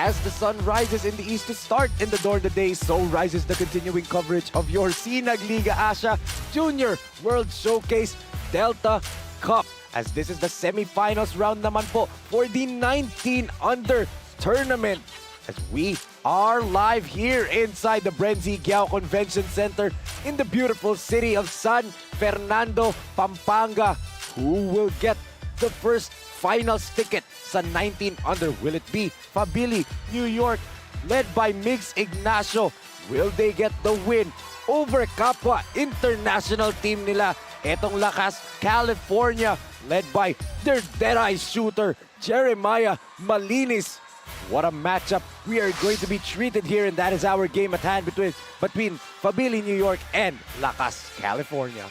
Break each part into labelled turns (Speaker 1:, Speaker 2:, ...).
Speaker 1: As the sun rises in the east to start in the door of the day, so rises the continuing coverage of your Sinag Liga Asya Junior World Showcase Delta Cup. As this is the semifinals round naman po for the 19 under tournament. As we are live here inside the BREN GUIAO Convention Center in the beautiful city of San Fernando, Pampanga. Who will get the first finals ticket sa 19 under? Will it be FABLLI, New York, led by Migs Ignacio? Will they get the win over kapwa international team nila, etong LAKAS, California, led by their dead-eye shooter, Jeremiah Malinis? What a matchup we are going to be treated here, and that is our game at hand between FABLLI, New York and LAKAS, California.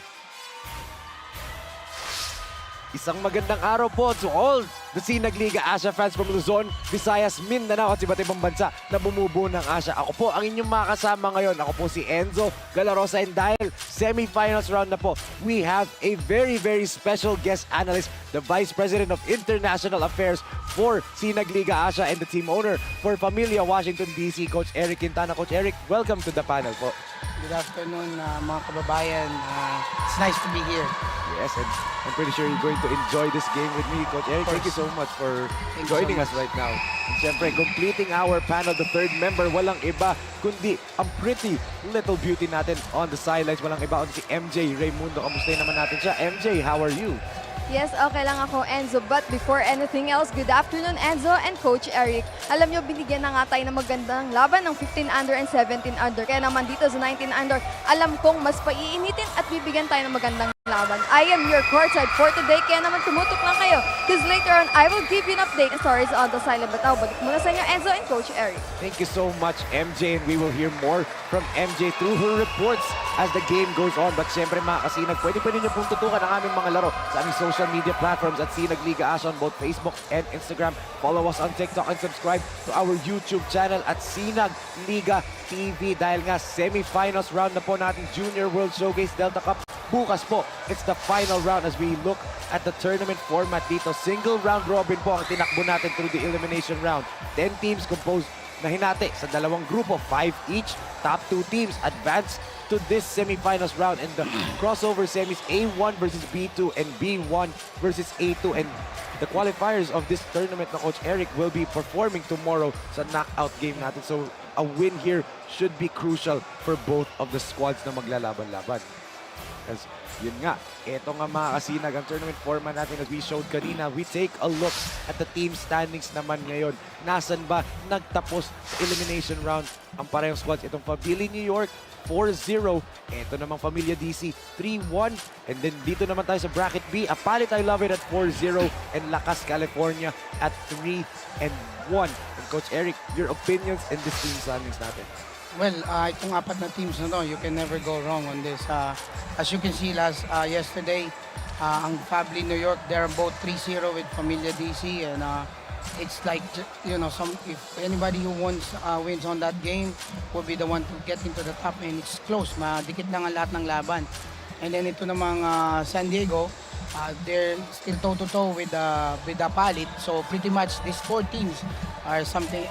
Speaker 1: Isang magandang araw po to all the Sinag Liga Asya fans from Luzon, Visayas, Mindanao at iba't ibang bansa na bumubuo ng Asya. Ako po ang inyong mga kasama ngayon. Ako po si Enzo Galarosa, and dahil semifinals round na po, we have a very special guest analyst, the Vice President of International Affairs for Sinag Liga Asya and the team owner for Familia, Washington, D.C., Coach Eric Quintana. Coach Eric, welcome to the panel po.
Speaker 2: Good afternoon, mga kababayan. It's nice to be here.
Speaker 1: Yes, and I'm pretty sure you're going to enjoy this game with me, Coach Eric. Thank you so much for joining us right now. And syempre, completing our panel, the third member, walang iba kundi ang pretty little beauty natin on the sidelines. Walang iba kundi si MJ Raymundo. Kamusta naman natin siya? MJ, how are you?
Speaker 3: Yes, okay lang ako, Enzo. But before anything else, good afternoon, Enzo and Coach Eric. Alam nyo, binigyan na nga tayo ng magandang laban ng 15 under and 17 under. Kaya naman dito sa 19 under, alam kong mas paiinitin at bibigyan tayo ng magandang laban. I am your courtside for today, kaya naman tumutok lang kayo. Because later on, I will give you an update and stories on the silent. But balik muna sa inyo, Enzo and Coach Eric.
Speaker 1: Thank you so much, MJ. And we will hear more from MJ through her reports as the game goes on. But syempre mga kasinag, pwede nyo pong tutukan ang aming mga laro sa aming social media platforms at Sinag Liga Asya on both Facebook and Instagram. Follow us on TikTok and subscribe to our YouTube channel at Sinag Liga TV. Dahil nga semifinals round na po natin Junior World Showcase Delta Cup. Bukas po, it's the final round as we look at the tournament format dito. Single round robin po ang tinakbo natin through the elimination round. 10 teams composed na hinati sa dalawang grupo, 5 each. Top 2 teams advance to this semifinals round, and the crossover semis A1 versus B2 and B1 versus A2. And the qualifiers of this tournament na Coach Eric will be performing tomorrow sa knockout game natin. So a win here should be crucial for both of the squads na maglalaban-laban. As yun nga, ito nga mga kasinag ang tournament format natin as we showed kanina. We take a look at the team standings naman ngayon. Nasaan ba nagtapos sa elimination round ang parehong squads? Itong FABLLI New York 4-0. Ito namang Familia DC 3-1. And then dito naman tayo sa bracket B, Apalit I Love It at 4-0 and LAKAS California at 3-1. And Coach Eric, your opinions in this team standings natin?
Speaker 2: Well, itong apat na teams na to, you can never go wrong on this. As you can see yesterday, ang FABLLI New York, they're both 3-0 with Familia DC, and it's like, you know, if anybody who wins on that game will be the one to get into the top, and it's close. Madikit lang ang lahat ng laban. And then ito namang San Diego, they're still toe-to-toe with Apalit. So pretty much these 4 teams are something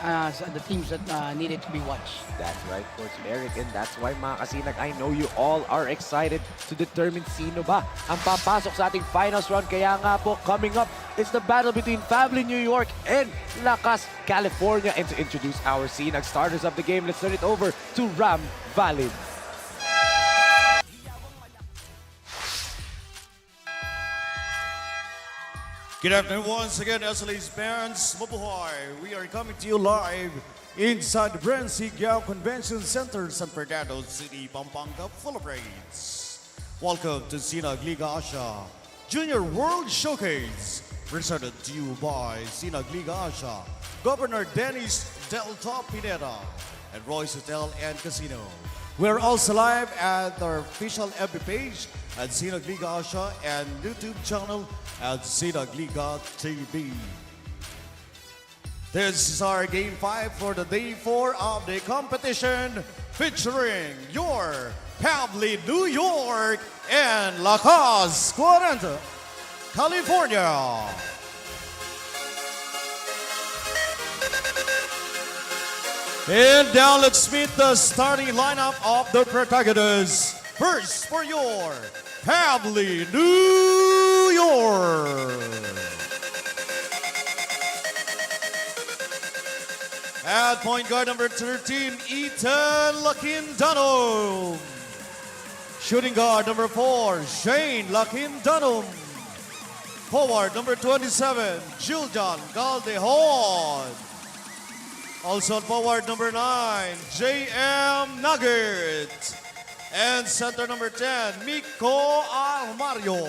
Speaker 2: the teams that needed to be watched.
Speaker 1: That's right, Coach Eric, and that's why mga kasinag, I know you all are excited to determine sino ba ang papasok sa ating finals round. Kaya nga po, coming up, it's the battle between FABLLI New York and LAKAS California. And to introduce our Sinag starters of the game, let's turn it over to Ram Valid.
Speaker 4: Good afternoon once again, SLA's fans. Mabuhay! We are coming to you live inside the BREN GUIAO Convention Center, San Fernando City, Pampanga, Philippines. Welcome to Sinag Liga Asya Junior World Showcase, presented to you by Sinag Liga Asya, Governor Dennis Delta Pineda, and Royce Hotel and Casino. We're also live at our official FB page at Sinag Liga Asya and YouTube channel at Sinag Liga TV. This is our Game 5 for the Day 4 of the competition, featuring your FABLLI New York and LAKAS, California. And now let's meet the starting lineup of the protagonists. First for your FABLLI New York. At point guard number 13, Ethan Lakindano. Shooting guard number 4, Shane Lakindano. Forward number 27, Julian Caldejon. Also at forward number 9, J.M. Nugget. And center number 10, Miko Almario.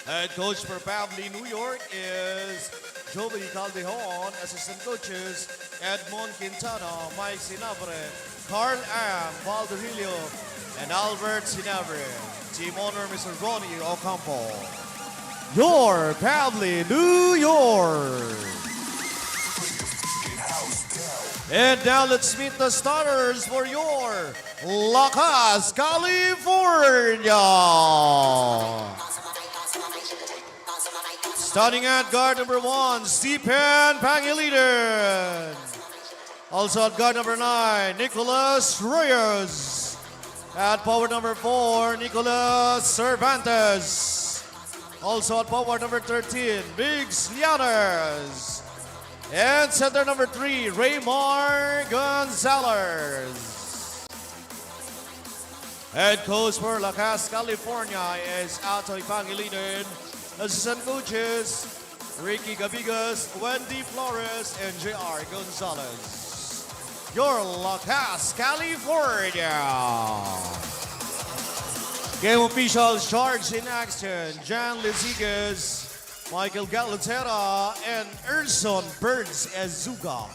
Speaker 4: Head coach for FABLLI New York is Joey Caldejon. Assistant coaches, Edmond Quintana, Mike Sinabre, Carl M. Valderillo, and Albert Sinabre. Team owner, Mr. Ronnie Ocampo. Your FABLLI New York. And now let's meet the starters for your LAKAS, California. Starting at guard number 1, Stephen Pangilinan. Also at guard number 9, Nicolas Reyes. At forward number 4, Nicolas Cervantes. Also at forward number 13, Biggs Llanes. And center number 3, Raymar Gonzalez. Head coach for LAKAS, California is Atoy Pangilinan. Assistant coaches, Ricky Gavigas, Wendy Flores, and J.R. Gonzalez. Your LAKAS, California. Game officials charged in action, Jan Lizigas, Michael Galatera, and Erson Burns Ezuga.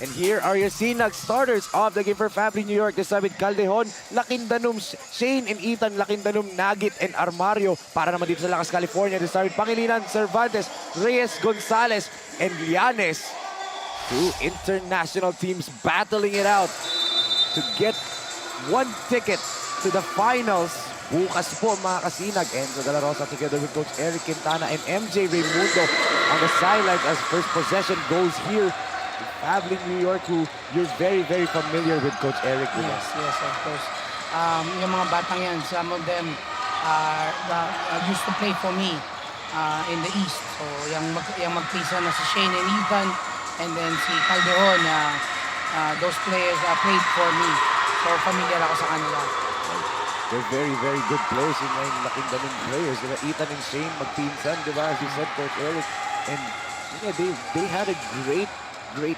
Speaker 1: And here are your Sinag starters of the game for FABLLI New York. This time with Caldejon, Lakindanum, Shane and Ethan, Lakindanum, Nagit, and Armario. Para naman dito sa LAKAS, California. This time with Pangilinan, Cervantes, Reyes, Gonzalez, and Llanes. Two international teams battling it out to get one ticket to the finals. Bukas po mga kasinag. Enzo De La Rosa together with Coach Eric Quintana and MJ Raimundo on the sidelines as first possession goes here. FABLLI New York, who you're very, very familiar with, Coach Eric.
Speaker 2: Yes, of course. Yung mga batang yan, some of them used to play for me in the East. So, yung magpisa na si Shane and Ethan, and then si Caldejon, those players played for me. So, familiar ako sa kanila.
Speaker 1: They're very, very good players in Lakindanum players. Diba? Ethan and Shane, magpinsan, diba? As you said, Coach Eric. And yeah, they had a great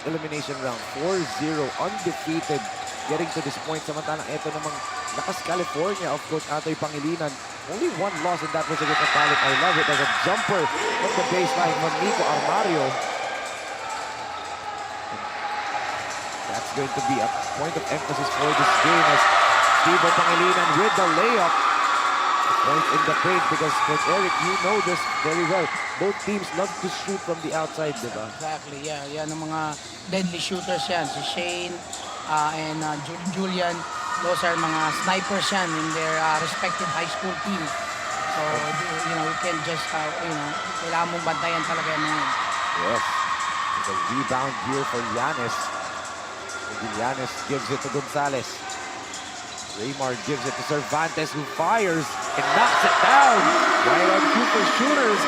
Speaker 1: elimination round. 4-0, undefeated, getting to this point. Samantalang ito namang LAKAS, California of Coach Atoy Pangilinan. Only one loss, and that was against Palit. I love it as a jumper from the baseline from Nico Armario. That's going to be a point of emphasis for this game as Steve Pangilinan with the layup. Point in the paint because Coach Eric, you know this very well. Both teams love to shoot from the outside, diba?
Speaker 2: Exactly, yeah. Yan ang mga deadly shooters yan. Si Shane and Julian, those are mga snipers yan in their respective high school teams. So, you know, you can just, kailangan mong bantayan talaga yan.
Speaker 1: Yes. There's a rebound here for Llanes. Llanes gives it to Gonzalez. Raymar gives it to Cervantes, who fires and knocks it down. Right on cue for shooters.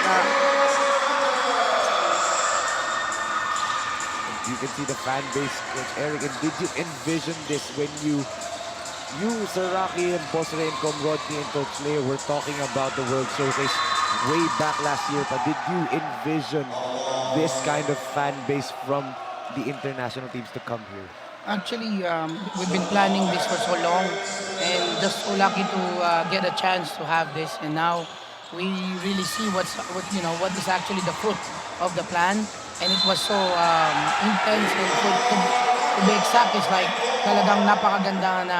Speaker 1: And you can see the fan base, Coach Eric. And did you envision this when you you, Sir Rocky, and Boss Ray, and Com Rodney, and Coach Leo were talking about the World Showcase way back last year. But did you envision this kind of fan base from the international teams to come here?
Speaker 2: Actually, we've been planning this for so long, and just so lucky to get a chance to have this. And now we really see what is actually the fruit of the plan. And it was so intense, and to be exact, it's like talagang napakaganda na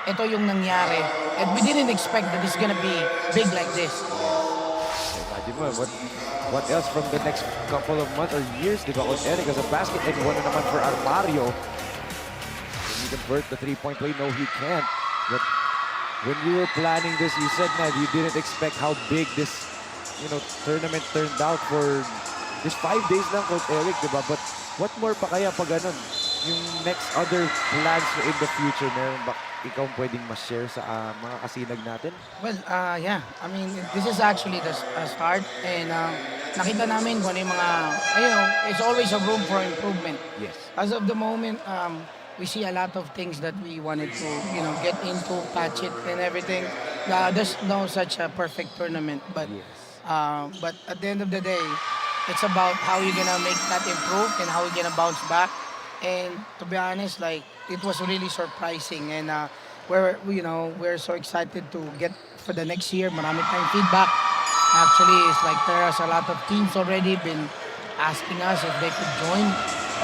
Speaker 2: ito yung nangyari. And we didn't expect that it's gonna be big like this.
Speaker 1: Imagine mo, what else from the next couple of months or years, di ba, Coach Eric, as a basket, and one na naman for Armario. Can he convert the three-point play? No, he can't. But when you were planning this, you said na you didn't expect how big this, tournament turned out for just 5 days lang, Coach Eric, di ba? But what more pa kaya pag ganun? Yung next other plans in the future, meron ba ikaw pwedeng ma-share sa mga kasinag natin?
Speaker 2: Well, yeah. I mean, this is actually the start. And nakita namin kung ano yung mga, it's always a room for improvement.
Speaker 1: Yes.
Speaker 2: As of the moment, we see a lot of things that we wanted to, get into, patch it and everything. There's no such a perfect tournament. But,
Speaker 1: Yes.
Speaker 2: but at the end of the day, it's about how you're gonna make that improve and how you're gonna bounce back. And to be honest, like, it was really surprising, and we're so excited to get for the next year. Marami tayong feedback. Actually, it's like there's a lot of teams already been asking us if they could join,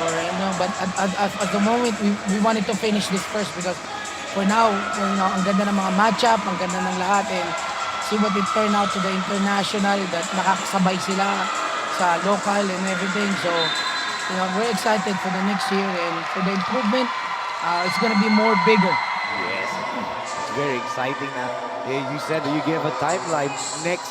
Speaker 2: or but at the moment we wanted to finish this first, because for now, ang ganda ng mga matchup, ang ganda ng lahat, and see what it turned out to the international, that nakakasabay sila sa local and everything. So we're excited for the next year, and for the improvement, it's gonna be more bigger.
Speaker 1: Yes. It's very exciting na you said that you gave a timeline next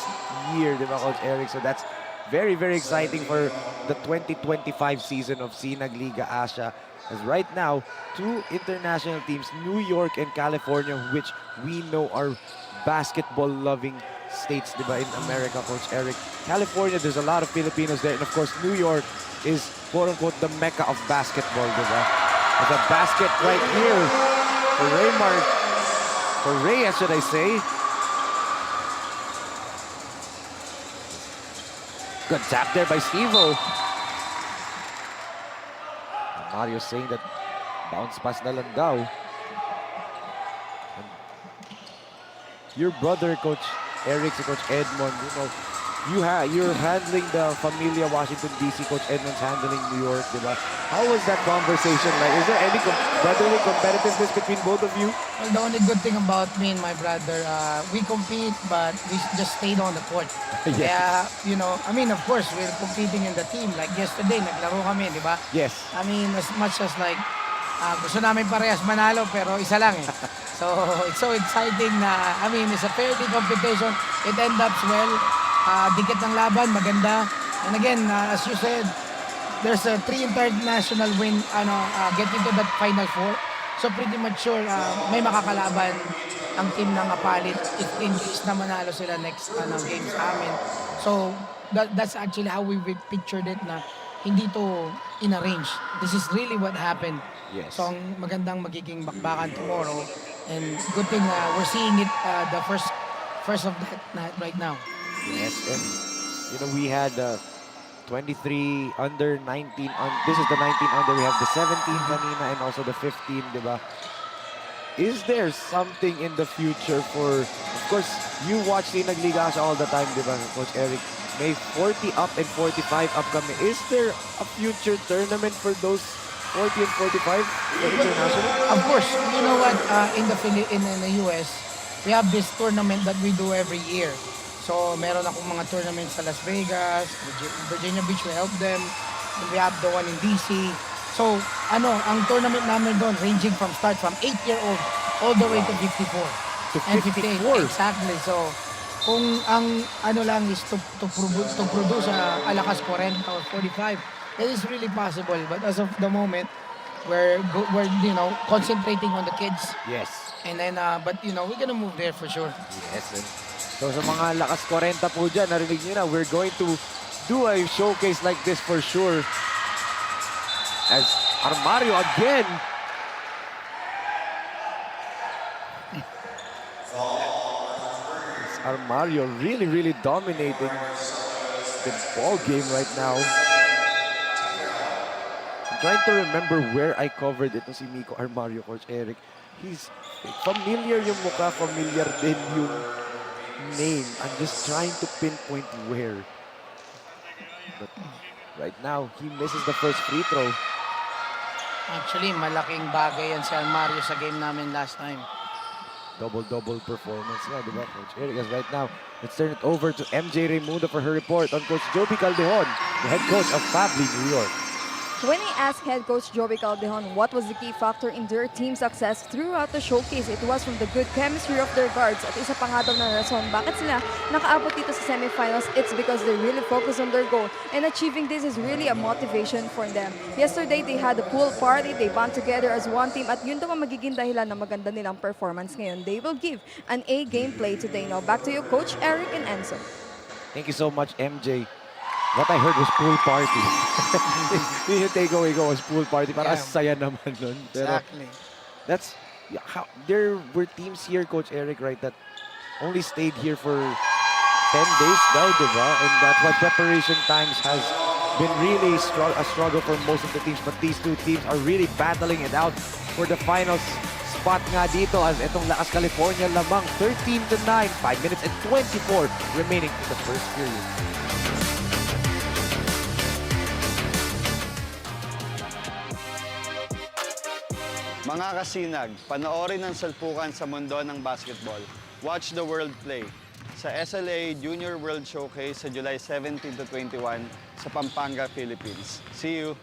Speaker 1: year, di ba, Coach Eric? So that's very, very exciting for the 2025 season of Sinag Liga Asya. As right now, 2 international teams, New York and California, which we know are basketball-loving states, di ba, in America, Coach Eric. California, there's a lot of Filipinos there. And of course, New York is, quote-unquote, the mecca of basketball, di ba? There's a basket right here for Ray, should I say. Good tap there by Steve-O. Mario saying that bounce pass na lang daw. And your brother, Coach Eric, si Coach Edmond, you're handling the Familia Washington DC, Coach Edmond's handling New York, di ba? How was that conversation like? Is there any brotherly competitiveness between both of you?
Speaker 2: Well, the only good thing about me and my brother, we compete, but we just stayed on the court.
Speaker 1: Yes.
Speaker 2: Kaya, I mean, of course, we're competing in the team. Like yesterday, naglaro kami, di ba?
Speaker 1: Yes.
Speaker 2: I mean, as much as like, gusto namin parehas manalo, pero isa lang eh. So, it's so exciting na, I mean, it's a fair competition. It ends up well. Dikit ng laban, maganda. And again, as you said, there's a 3 international win, get into that Final Four. So pretty much sure, may makakalaban ang team ng Apalit if in case na manalo sila next game sa amin. So that's actually how we pictured it, na hindi to in-arrange. This is really what happened.
Speaker 1: Yes.
Speaker 2: So ang magandang magiging bakbakan tomorrow. And good thing we're seeing it the first of that night right now.
Speaker 1: Yes, and we had 23 under, 19 this is the 19 under, we have the 17 kanina, and also the 15, di ba? Is there something in the future for, of course, you watch Sinag Liga all the time, di ba, Coach Eric? May 40 up and 45 up kami. Is there a future tournament for those 40 and 45 for international?
Speaker 2: Of course, you know what, in the US, we have this tournament that we do every year. So, meron akong mga tournaments sa Las Vegas, Virginia Beach, we help them. And we have the one in DC. So, ang tournament namin doon, ranging from 8-year-old all the way to 54.
Speaker 1: To
Speaker 2: And
Speaker 1: 54?
Speaker 2: Exactly. So, kung ang lang is to produce LAKAS 40 or 45, it is really possible. But as of the moment, we're concentrating on the kids.
Speaker 1: Yes.
Speaker 2: And then, but we're gonna move there for sure.
Speaker 1: Yes, and so sa mga lakas 40 po dyan, narinig nyo na, we're going to do a showcase like this for sure. As Armario again. Armario really dominating the ball game right now. I'm trying to remember where I covered it si Miko Armario, Coach Eric. He's familiar yung mukha, familiar din yung name. I'm just trying to pinpoint where. But right now, he misses the first free throw.
Speaker 2: Actually, malaking bagay yan si Armario sa game namin last time.
Speaker 1: Double performance nga, di ba, Coach Eric? As right now, let's turn it over to MJ Raimundo for her report on Coach Joby Caldejon, the head coach of FABLLI New York.
Speaker 3: When he asked head coach Joby Caldejon what was the key factor in their team's success throughout the showcase, it was from the good chemistry of their guards. At isa pa nga daw na rason bakit sila nakaabot dito sa semifinals, it's because they really focus on their goal. And achieving this is really a motivation for them. Yesterday, they had a pool party. They bond together as one team. At yun daw ang magiging dahilan na maganda nilang performance ngayon. They will give an A gameplay today. Now, back to you, Coach Eric and Enzo.
Speaker 1: Thank you so much, MJ. What I heard was pool party. Yung takeaway ko was pool party. Para saya naman nun. Pero
Speaker 2: Exactly.
Speaker 1: that's how there were teams here, Coach Eric, right, that only stayed here for 10 days now, diba? And that's why preparation times has been really a struggle for most of the teams. But these two teams are really battling it out for the finals spot nga dito as itong Lakas California lamang 13-9, 5 minutes and 24 remaining in the first period.
Speaker 5: Mga kasinag, panoorin ang salpukan sa mundo ng basketball. Watch the world play sa SLA Junior World Showcase sa July 17 to 21 sa Pampanga, Philippines. See you!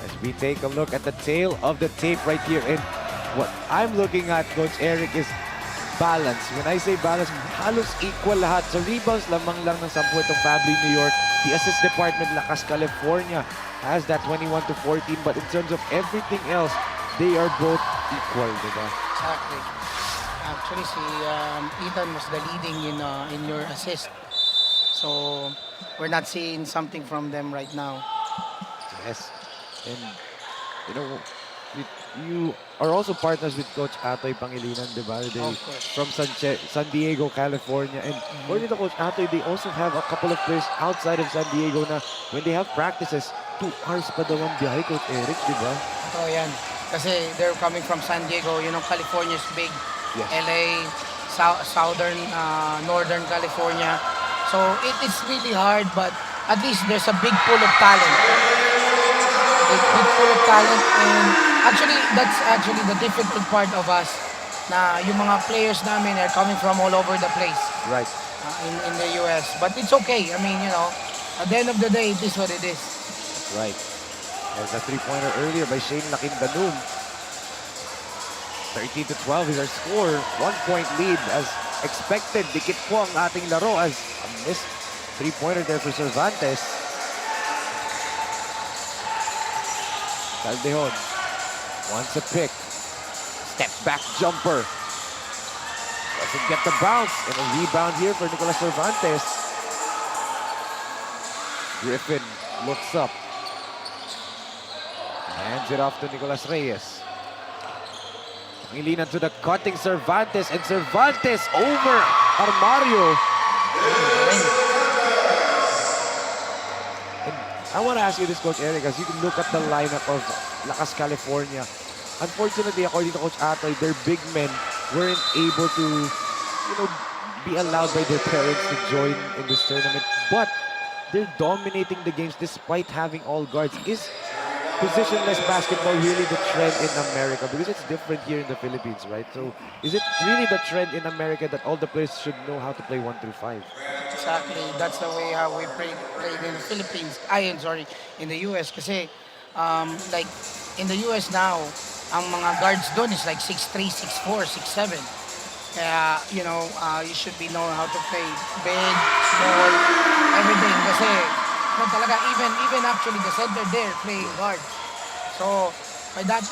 Speaker 1: As we take a look at the tail of the tape right here, and what I'm looking at, Coach Eric, is balance. When I say balance, halos equal lahat. So rebounds lamang lang ng 10 itong FABLLI New York. The assist department, Lakas California, has that 21-14. But in terms of everything else, they are both equal, diba?
Speaker 2: Exactly. Actually, si Ethan was the leading in your assist. So, we're not seeing something from them right now.
Speaker 1: Yes. And, you know, you are also partners with Coach Atoy Pangilinan, diba? They,
Speaker 2: Of course.
Speaker 1: from San Diego, California. And according to Coach Atoy, they also have a couple of players outside of San Diego na when they have practices, 2 hours pa daw ang biyahe, Coach Eric, diba?
Speaker 2: So, yan. Kasi they're coming from San Diego. You know, California's big.
Speaker 1: Yes.
Speaker 2: LA, southern, northern California. So, it is really hard, but at least there's a big pool of talent. Big pool of talent. And actually, that's actually the difficult part of us. Na yung mga players namin are coming from all over the place.
Speaker 1: Right.
Speaker 2: In the US. But it's okay. I mean, you know, at the end of the day, it is what it is.
Speaker 1: Right. There's a 3-pointer earlier by Shane Lakindanum. 13-12 is our score. 1-point lead as expected. Dikit po ang ating laro as a missed 3-pointer there for Cervantes. Caldejon wants a pick. Step back jumper. Doesn't get the bounce. And a rebound here for Nicolas Cervantes. Griffin looks up. Hands it off to Nicolas Reyes. Pangilinan to the cutting Cervantes, and Cervantes over Armario. And I want to ask you this, Coach Eric, as you can look at the lineup of Lakas California. Unfortunately, according to Coach Atoy, their big men weren't able to, you know, be allowed by their parents to join in this tournament. But they're dominating the games despite having all guards. Is positionless basketball really the trend in America? Because it's different here in the Philippines, right? So is it really the trend in America that all the players should know how to play 1 through 5?
Speaker 2: Exactly. That's the way how we played in the Philippines. In the US. Kasi, like, in the US now, ang mga guards doon is like 6'3", 6'4", 6'7". Kaya, you know, you should be know how to play big, small, everything. Kasi, no, talaga, even actually the center there playing guard. So, by that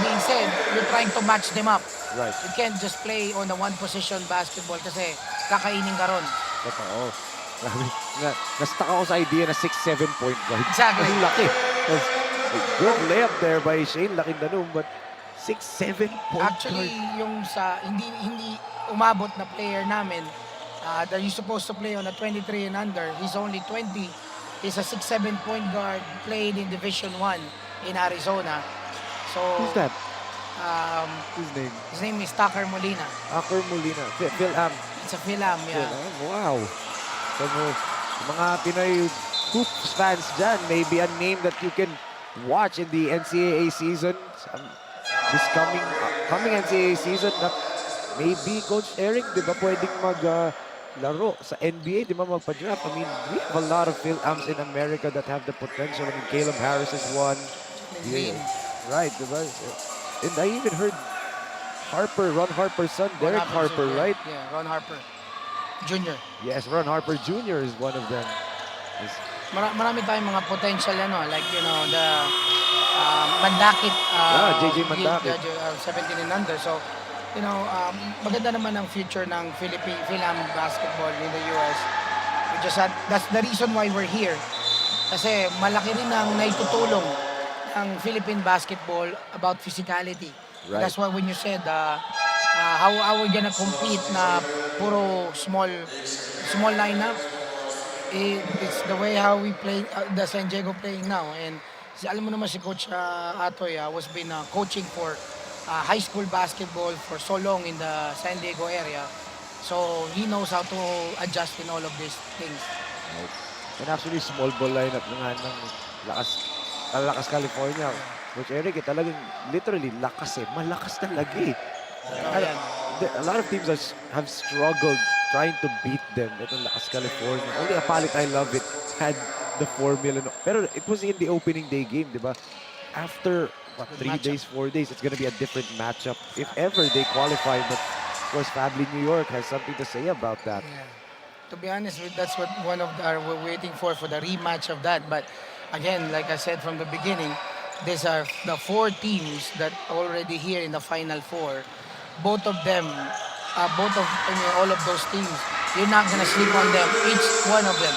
Speaker 2: being said, you're trying to match them up.
Speaker 1: Right.
Speaker 2: You can't just play on the one position basketball kasi kakainin ka ron.
Speaker 1: Totoo. Nastaka ako sa idea na 6-7 point guard.
Speaker 2: Exactly.
Speaker 1: Ang laki. A good layup there by Shane Lakindanum, but 6-7 point
Speaker 2: Actually, yung sa hindi umabot na player namin, that he's supposed to play on a 23 and under, he's only 20. He's a 6-7 point guard, played in Division 1 in Arizona. So,
Speaker 1: Who's that?
Speaker 2: His
Speaker 1: His name?
Speaker 2: name is Tucker Molina.
Speaker 1: Akor Molina. Phil Am.
Speaker 2: It's a film, yeah.
Speaker 1: Wow. So, mga Pinoy hoops fans dyan, maybe a name that you can watch in the NCAA season. This coming NCAA season, na maybe Coach Eric, di ba pwedeng laro sa NBA, di ba magpa-draft? I mean, we have a lot of Phil Ams in America that have the potential. I mean, Caleb Harris is one.
Speaker 2: Green.
Speaker 1: Right, di ba? And I even heard Ron Harper's son, Derek Harper,
Speaker 2: Jr.
Speaker 1: right?
Speaker 2: Yeah, Ron Harper Jr.
Speaker 1: Yes, Ron Harper Jr. is one of them. Yes.
Speaker 2: Marami tayong mga potential, like, the Mandakit.
Speaker 1: JJ Mandakit.
Speaker 2: 17 and under. So, maganda naman ang future ng Philippine basketball in the US. That's the reason why we're here. Kasi malaki rin ang naitutulong ng Philippine basketball about physicality.
Speaker 1: Right.
Speaker 2: That's why when you said how we're gonna compete na puro small lineup, it's the way how we play the San Diego playing now. And alam mo naman si Coach Atoy was been coaching for high school basketball for so long in the San Diego area. So he knows how to adjust in all of these things.
Speaker 1: Right. And actually, small ball lineup na nga ng Lakas California. Coach Eric, talagang literally lakas malakas talaga A lot of teams have struggled trying to beat them. Itong Lakas California. Only Apalit, I love it, had the formula. Pero it was in the opening day game, di ba? After 3 days, 4 days, it's gonna be a different matchup. If ever they qualify, but of course, FABLLI New York has something to say about that.
Speaker 2: Yeah. To be honest, that's what we're waiting for the rematch of that. But again, like I said from the beginning, these are the 4 teams that already here in the Final Four. Both of them, all of those teams, you're not gonna sleep on them. Each one of them,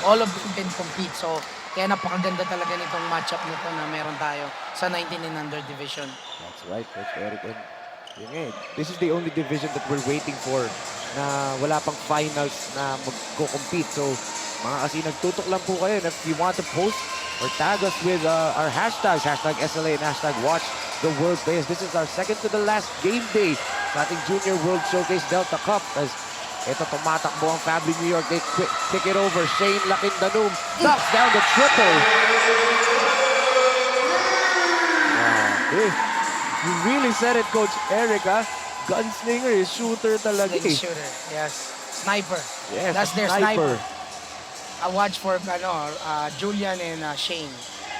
Speaker 2: all of them can compete. So, kaya napakaganda talaga nitong matchup nito na meron tayo sa 19 and under division.
Speaker 1: That's right, Coach Eric. And this is the only division that we're waiting for na wala pang finals na magko-compete. So, mga kasinag, tutok lang po kayo. And if you want to post or tag us with our hashtags, hashtag SLA and hashtag Watch the World Players. This is our second to the last game day sa ating Junior World Showcase Delta Cup. As ito, tumatakbo ang FABLLI New York. They kick it over. Shane Lakindanum knocks down the triple. You really said it, Coach Eric, gunslinger, shooter talaga.
Speaker 2: Shooter, yes. Sniper.
Speaker 1: Yes,
Speaker 2: that's their sniper. I watch for Julian and Shane.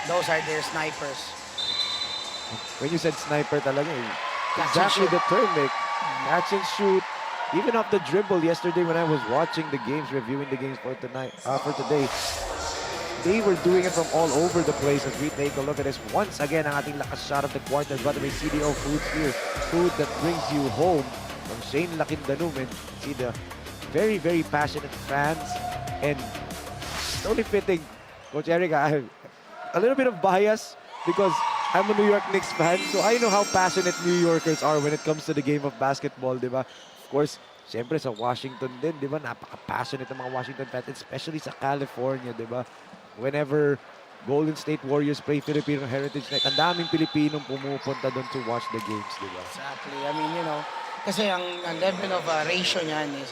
Speaker 2: Those are their snipers.
Speaker 1: When you said sniper talaga,
Speaker 2: Catch
Speaker 1: exactly
Speaker 2: and shoot.
Speaker 1: the term, catch and shoot. Even off the dribble yesterday when I was watching the games, reviewing the games for today, they were doing it from all over the place. As we take a look at this once again, ang ating lakas shot of the quarter, brought by CDO Foods here. Food that brings you home from Shane Lakindanum. And see the very, very passionate fans. And it's only fitting, Coach Eric, I have a little bit of bias because I'm a New York Knicks fan, so I know how passionate New Yorkers are when it comes to the game of basketball, di ba? Of course, siyempre sa Washington din, di ba? Napaka-passionate ng mga Washington fans, especially sa California, di ba? Whenever Golden State Warriors play Filipino Heritage Night, ang daming Pilipinong pumupunta doon to watch the games, di ba?
Speaker 2: Exactly. I mean, kasi ang level of ratio niyan is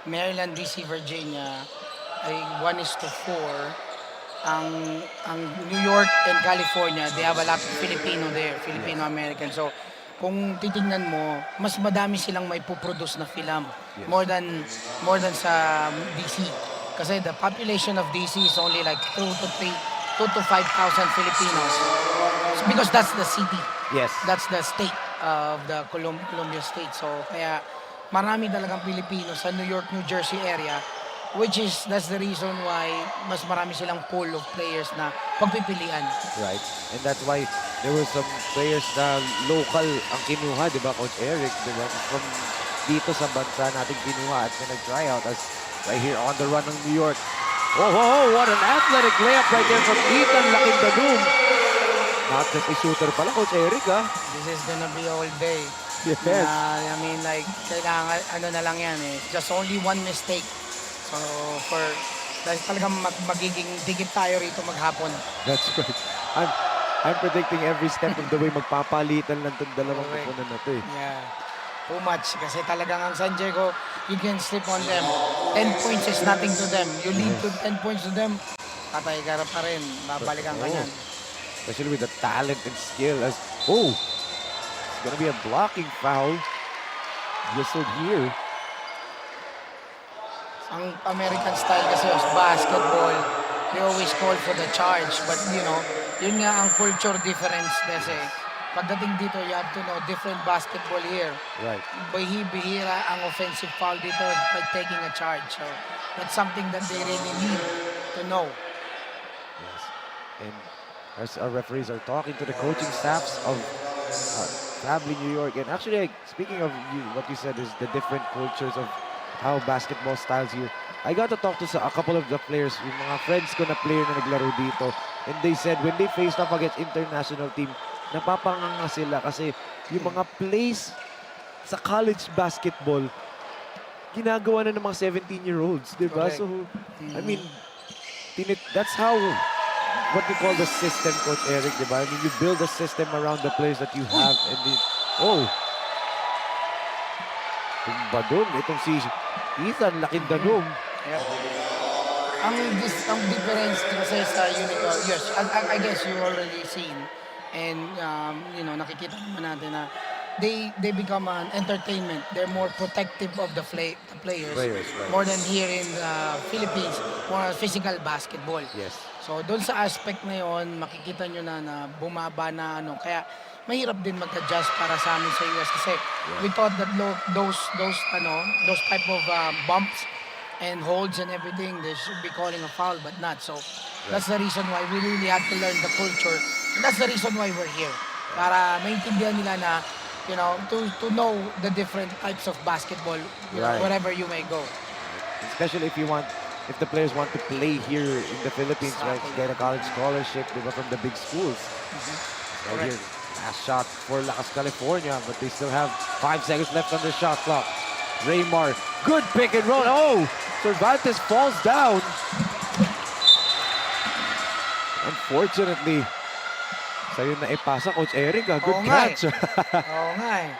Speaker 2: Maryland, DC, Virginia ay 1:4. Ang New York and California, they have a lot of Filipino there, Filipino-American. So, kung titingnan mo, mas madami silang may puproduce na film.
Speaker 1: Yes.
Speaker 2: More than sa DC. Kasi the population of DC is only like 2 to 5,000 Filipinos. It's because that's the city.
Speaker 1: Yes.
Speaker 2: That's the state of the Columbia State. So, kaya marami talagang Pilipino sa New York, New Jersey area. That's the reason why mas marami silang pool of players na pagpipilian. Right.
Speaker 1: And that's why there were some players na local ang kinuha, di ba, Coach Eric, di ba? From dito sa bansa natin kinuha at nag-try out as right here on the run ng New York. Oh, what an athletic layup right there from Ethan Lakindanum. not just a shooter pala, Coach Eric, ha?
Speaker 2: This is gonna be all day.
Speaker 1: Yes.
Speaker 2: I mean, like, kailangan, ano na lang yan eh. Just only one mistake. So, dahil talagang magiging dikit tayo rito maghapon.
Speaker 1: That's right. I'm predicting every step of the way magpapalitan lang itong dalawang kupunan na to eh.
Speaker 2: Yeah. Too much. Kasi talagang ang San Diego, you can slip on them. 10 points is nothing to them. You lead to 10 points to them, patay ka pa rin. Babalikan ka niyan.
Speaker 1: Especially with the talent and skill as, it's gonna be a blocking foul. Whistled here.
Speaker 2: Ang American style kasi of basketball, they always call for the charge. But you know, yun nga ang culture difference kasi. Pagdating dito, you have to know different basketball here.
Speaker 1: Right.
Speaker 2: Bihira ang offensive foul dito by taking a charge. So that's something that they really need to know.
Speaker 1: Yes. And as our referees are talking to the coaching staffs of FABLLI New York. And actually, speaking of what you said is the different cultures of how basketball styles here. I got to talk to a couple of the players, yung mga friends ko na player na naglaro dito. And they said when they faced off against international team, napapanganga sila kasi yung mga plays sa college basketball, ginagawa na ng mga 17-year-olds, di ba? So, I mean, that's how, what we call the system, Coach Eric, di ba? I mean, you build a system around the players that you have and tumba dun. Itong si Ethan, laking danong.
Speaker 2: Yep. Ang difference kasi sa yes, I guess you already seen and you know, nakikita naman natin na they become an entertainment. They're more protective of the players
Speaker 1: Right.
Speaker 2: more than here in the Philippines, more physical basketball.
Speaker 1: Yes.
Speaker 2: So doon sa aspect na yon, makikita nyo na bumaba na ano. Kaya mahirap din mag-adjust para sa amin sa US kasi we thought that those type of bumps and holds and everything, they should be calling a foul, but not. So that's the reason why we really have to learn the culture. And that's the reason why we're here. Para maintindihan nila na, you know, to know the different types of basketball, you know, wherever you may go.
Speaker 1: Especially if the players want to play here in the Philippines, right? Get a college scholarship, diba, from the big schools. Right here, last shot for LAKAS, California, but they still have 5 seconds left on the shot clock. Raymar, good pick and roll. Cervantes falls down. Unfortunately, sa'yo na ipasa, Coach Eric. Good catch.
Speaker 2: Oo nga eh.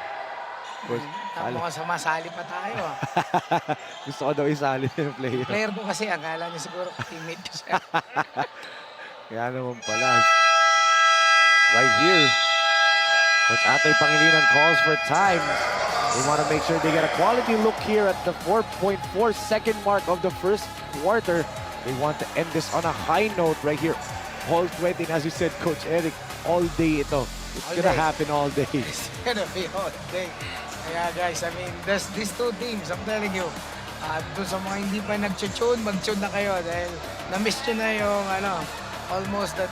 Speaker 2: Mukhang sumasali pa tayo.
Speaker 1: Gusto ko daw isali yung player.
Speaker 2: Player ko kasi, akala niya siguro teammate ko siya.
Speaker 1: Kaya naman pala. Right here. Coach Atoy Pangilinan calls for time. They want to make sure they get a quality look here at the 4.4 second mark of the first quarter. They want to end this on a high note right here. All 20, and as you said, Coach Eric, all day ito. It's gonna happen all day.
Speaker 2: It's gonna be all day. Kaya guys, I mean, these two teams, I'm telling you, doon sa mga hindi pa nag-tune, mag-tune na kayo dahil na-miss nyo na yung almost that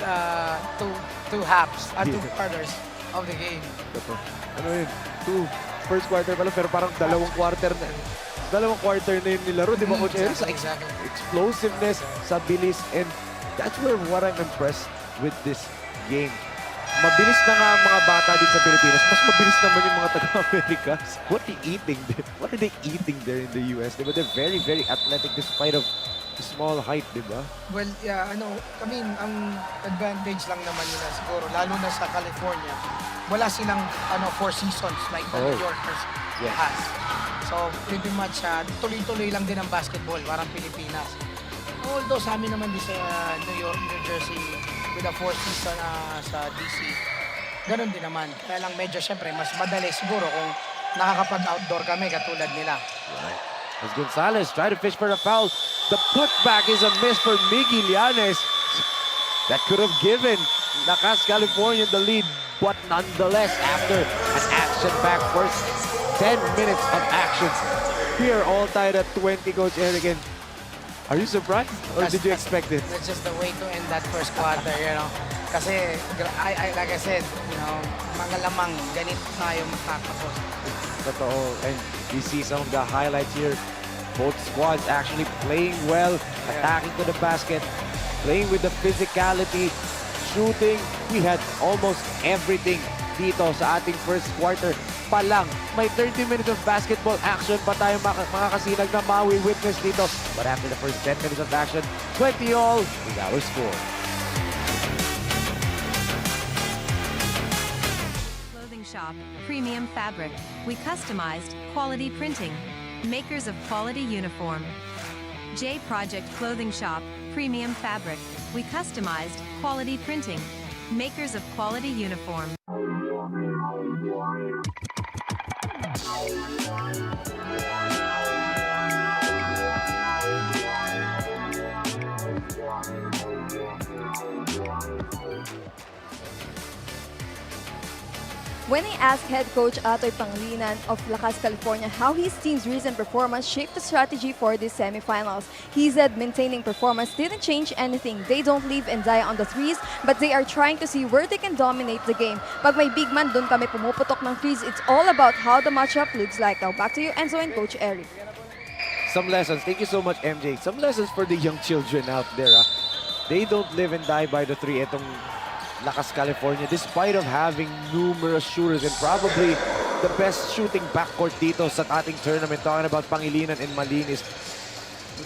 Speaker 2: two halves, two quarters of the game.
Speaker 1: Ano yun? First quarter pala, pero parang dalawang quarter na yun nilaro, di ba, Coach Eric?
Speaker 2: Exactly.
Speaker 1: Explosiveness, sa bilis, and that's where what I'm impressed with this game. Mabilis na nga ang mga bata din sa Pilipinas. Mas mabilis naman yung mga taga-Amerika. What are they eating there in the US? Diba? They're very, very athletic despite of the small height, di ba?
Speaker 2: Well, yeah, I mean, ang advantage lang naman nila siguro, lalo na sa California, wala silang 4 seasons like the New Yorkers has. So, pretty much, tuloy-tuloy lang din ang basketball, parang Pilipinas. Although sa amin naman din sa New York, New Jersey, with a 4th season sa DC, ganun din naman. Kaya lang medyo, syempre, mas madali siguro kung nakakapag-outdoor kami katulad nila.
Speaker 1: Right. As Gonzalez try to fish for a foul. The putback is a miss for Miggy Llanes. That could have given LAKAS California the lead, but nonetheless, after an action-packed first 10 minutes of action, here all tied at 20, Coach Eric. And are you surprised, or did you expect it?
Speaker 2: That's just the way to end that first quarter, you know. Kasi, like I said, you know, mga lamang, ganito tayo makakapos.
Speaker 1: Totoo. And you see some of the highlights here. Both squads actually playing well, attacking to the basket, playing with the physicality, shooting. We had almost everything dito sa ating first quarter pa lang. May 30 minutes of basketball action pa tayo mga kasinag na mawi-witness dito. But after the first 10 minutes of action, 20 all is our score.
Speaker 6: Clothing shop, premium fabric. We customized quality printing. Makers of quality uniform. J Project Clothing Shop, premium fabric. We customized quality printing. Makers of quality uniform.
Speaker 3: When I asked head coach Atoy Pangilinan of Lakas, California how his team's recent performance shaped the strategy for these semifinals, he said maintaining performance didn't change anything. They don't live and die on the threes, but they are trying to see where they can dominate the game. Pag may big man, dun kami pumuputok ng threes. It's all about how the matchup looks like. Now back to you, Enzo and Coach Eric.
Speaker 1: Some lessons. Thank you so much, MJ. Some lessons for the young children out there. They don't live and die by the three. Itong Lakas, California, despite of having numerous shooters and probably the best shooting backcourt dito sa ating tournament, talking about Pangilinan and Malinis.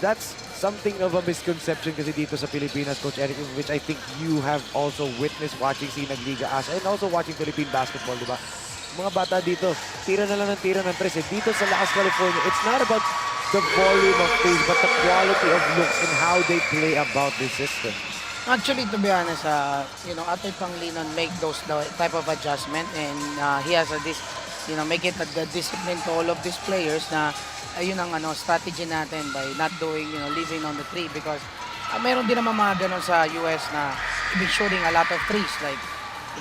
Speaker 1: That's something of a misconception kasi dito sa Pilipinas, Coach Eric, which I think you have also witnessed watching Sinag, Liga, Asya, and also watching Philippine basketball, di ba? Mga bata dito, tira na lang ng tira ng tres. Dito sa Lakas, California, it's not about the volume of plays, but the quality of looks and how they play about this system.
Speaker 2: Actually, to be honest, Atoy Pangilinan make those type of adjustment, and he has make it the discipline to all of these players na ayun ang strategy natin by not doing, leaving on the three, because meron din naman mga ganun sa US na been shooting a lot of threes, like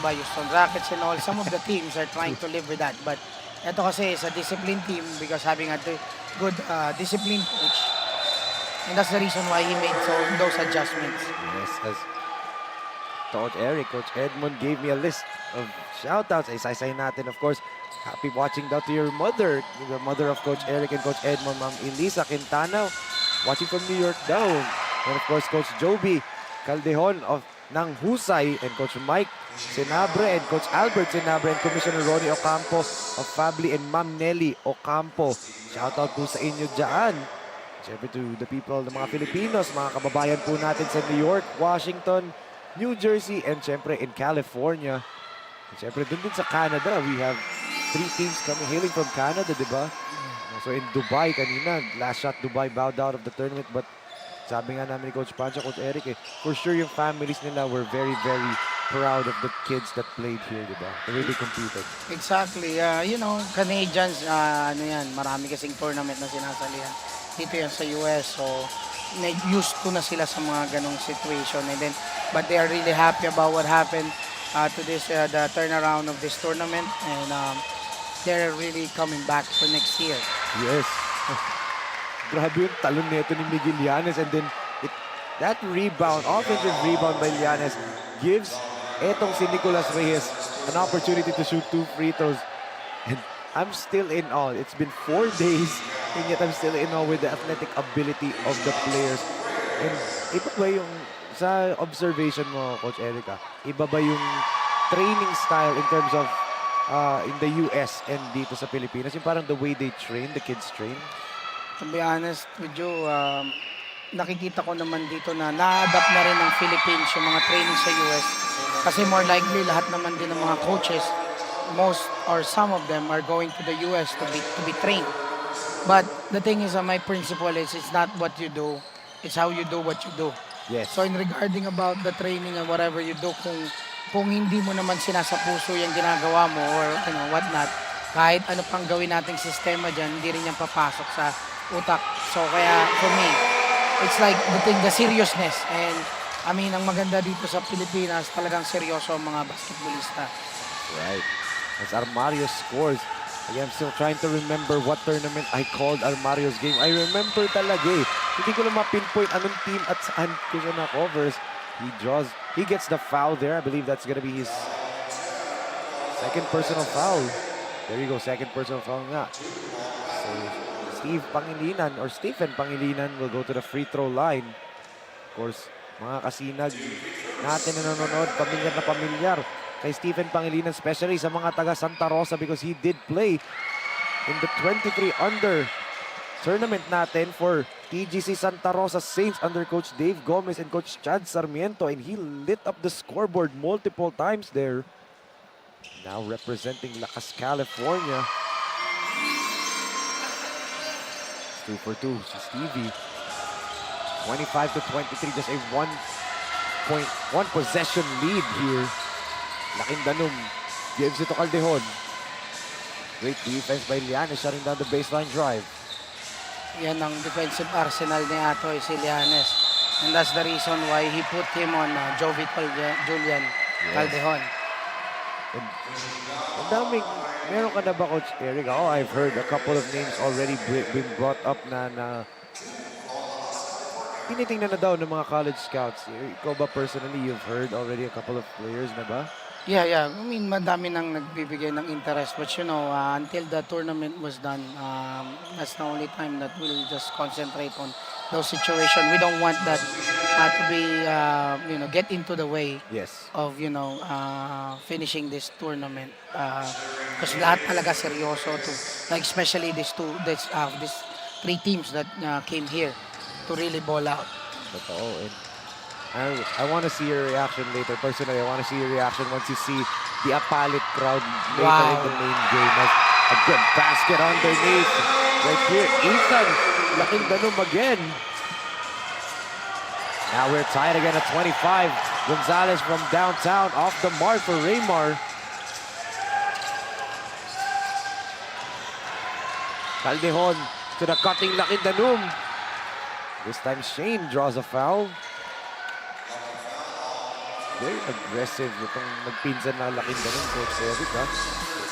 Speaker 2: diba, Houston Rockets and all. Some of the teams are trying to live with that, but ito kasi is a disciplined team because having a good disciplined coach. And that's the reason why he made those adjustments.
Speaker 1: Yes, as Coach Eric, Coach Edmond gave me a list of shoutouts. Isaysay natin, of course. Happy watching daw to your mother, the mother of Coach Eric and Coach Edmond, Ma'am Elisa Quintana, watching from New York daw. And of course, Coach Joby Caldejon ng Husay, and Coach Mike Sinabre, and Coach Albert Sinabre, and Commissioner Ronnie Ocampo of FABLLI, and Ma'am Nelly Ocampo. Shoutout po sa inyo dyan. Siyempre to the people, the mga Filipinos, mga kababayan po natin sa New York, Washington, New Jersey, and siyempre in California. And siyempre dun din sa Canada, we have 3 teams coming hailing from Canada, di ba? So in Dubai kanina, last shot Dubai bowed out of the tournament, but sabi nga namin ni Coach Pancho, Coach Eric, for sure yung families nila were very, very proud of the kids that played here, di ba? The way they competed.
Speaker 2: Exactly. Canadians, marami kasing tournament na sinasalihan. Dito yan sa US, so used to na sila sa mga ganong situation, and then but they are really happy about what happened to this the turnaround of this tournament, and they're really coming back for next year.
Speaker 1: Yes. Grabe yung talon nito ni Miguel Llanes, and then that rebound, offensive rebound by Llanes gives etong si Nicolas Reyes an opportunity to shoot 2 free throws. And I'm still in awe. It's been 4 days, and yet I'm still in awe with the athletic ability of the players. And iba ba yung, sa observation mo, Coach Erica, iba ba yung training style in terms of in the US and dito sa Pilipinas? Yung parang the way they train, the kids train?
Speaker 2: To be honest with you, nakikita ko naman dito na na-adapt na rin ng Philippines yung mga training sa US. Kasi more likely, lahat naman din ng mga coaches, most or some of them are going to the US to be trained. But the thing is, my principle is, it's not what you do, it's how you do what you do.
Speaker 1: Yes.
Speaker 2: So in regarding about the training and whatever you do, kung hindi mo naman sinasapuso yung ginagawa mo or whatnot, kahit ano pang gawin nating sistema dyan, hindi rin yan papasok sa utak. So kaya for me, it's like the seriousness. And I mean, ang maganda dito sa Pilipinas, talagang seryoso ang mga basketballista.
Speaker 1: Right. As Armario scores, I'm still trying to remember what tournament I called Armario's game. I remember talaga eh. Hindi ko lang ma-pinpoint anong team at saan ko siya na-covers. He gets the foul there. I believe that's gonna be his second personal foul. There you go, second personal foul nga. So, Stephen Pangilinan will go to the free throw line. Of course, mga kasinag, natin na nanonood, pamilyar na pamilyar kay Stephen Pangilinan, especially sa mga taga Santa Rosa because he did play in the 23 under tournament natin for TGC Santa Rosa Saints under Coach Dave Gomez and Coach Chad Sarmiento, and he lit up the scoreboard multiple times there. Now representing LAKAS, California. It's 2 for 2 si Stevie. 25 to 23, just a 1 possession lead here. Lakindanum gives it to Caldejon. Great defense by Lianes, shutting down the baseline drive.
Speaker 2: Yan ang defensive arsenal ni Atoy, si Lianes. And that's the reason why he put him on Jovital Julian Caldejon.
Speaker 1: And ang daming, meron ka na ba, Coach Eric? Oh, I've heard a couple of names already been brought up na tinitingnan na daw ng mga college scouts. Ikaw ba personally, you've heard already a couple of players na ba?
Speaker 2: Yeah. I mean, madami nang nagbibigay ng interest. But you know, until the tournament was done, that's the only time that we'll just concentrate on those situations. We don't want that to be, get into the way
Speaker 1: Yes.
Speaker 2: of, finishing this tournament. Because lahat talaga seryoso to, like especially these three teams that came here to really ball out.
Speaker 1: Totoo. And I want to see your reaction later. Personally, I want to see your reaction once you see the Apalit crowd later in the main game. A good basket underneath. Right here, Ethan Lakindanum again. Now we're tied again at 25. Gonzalez from downtown off the mark for Raymar. Caldejon to the cutting Lakindanum. This time Shane draws a foul. Very aggressive itong nagpinsan na Lakindanum, Coach Eric, ha?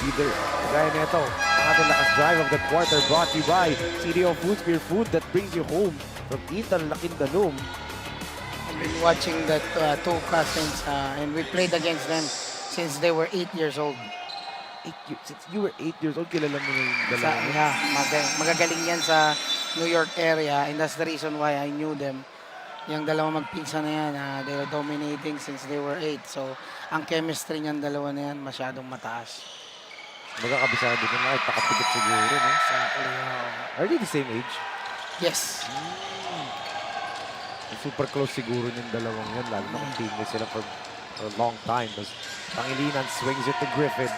Speaker 1: Either, kagaya nito, ang ating lakas drive of the quarter brought to you by CDO Foods, Pure Food that brings you home from Ethan Lakindanum.
Speaker 2: I've been watching that two cousins and we played against them since they were 8 years old.
Speaker 1: Since you were 8 years old, kilala mo na yung dalawa.
Speaker 2: Magagaling yan sa New York area and that's the reason why I knew them. Yung dalawa magpinsan na yan, they were dominating since they were 8. So, ang chemistry niyan dalawa na yan masyadong mataas.
Speaker 1: Magkakabisado din na, takapikit siguro, no?
Speaker 2: Exactly.
Speaker 1: Are they the same age?
Speaker 2: Yes.
Speaker 1: Super close siguro yung dalawang yan, lalo na kung teammates sila for a long time. Tapos Pangilinan swings it to Griffin.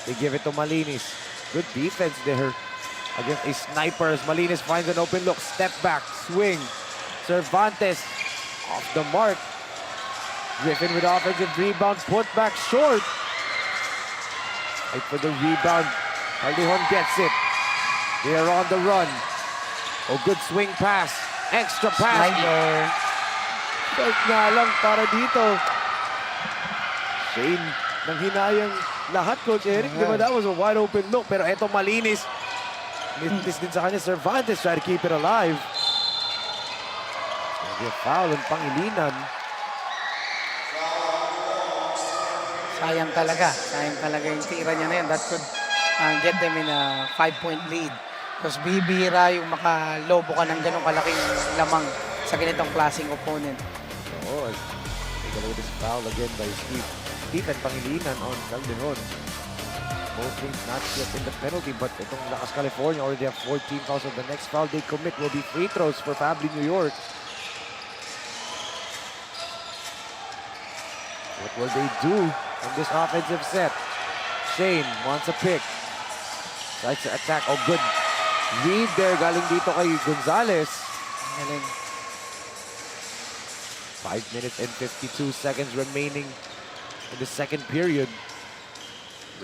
Speaker 1: They give it to Malinis. Good defense there against a sniper as Malinis finds an open look. Step back, swing. Cervantes off the mark. Griffin with offensive rebound, put back short. Right for the rebound. Caldejon gets it. They are on the run. Oh, good swing pass. Extra pass.
Speaker 2: Sniper.
Speaker 1: Belt nga lang para dito. Shane, nang hinayang lahat, Coach Eric. Di ba, that was a wide open look. Pero eto Malinis. Miss din sa kanya. Cervantes try to keep it alive. May foul ang Pangilinan.
Speaker 2: Sayang talaga yung tira niya na yan. That could get them in a 5-point lead. Because bibira yung makalobo ka ng ganong kalaking lamang sa ganitong klaseng opponent.
Speaker 1: Oo. Take a look at this foul again by Stephen Pangilinan on Caldejon. Both things not yet in the penalty, but itong LAKAS California already have 14 fouls. So the next foul they commit will be free throws for FABLLI New York. What will they do in this offensive set? Shane wants a pick. Tries to attack. Oh, good read there. Galing dito kay Gonzalez.
Speaker 2: Galing.
Speaker 1: 5 minutes and 52 seconds remaining in the second period.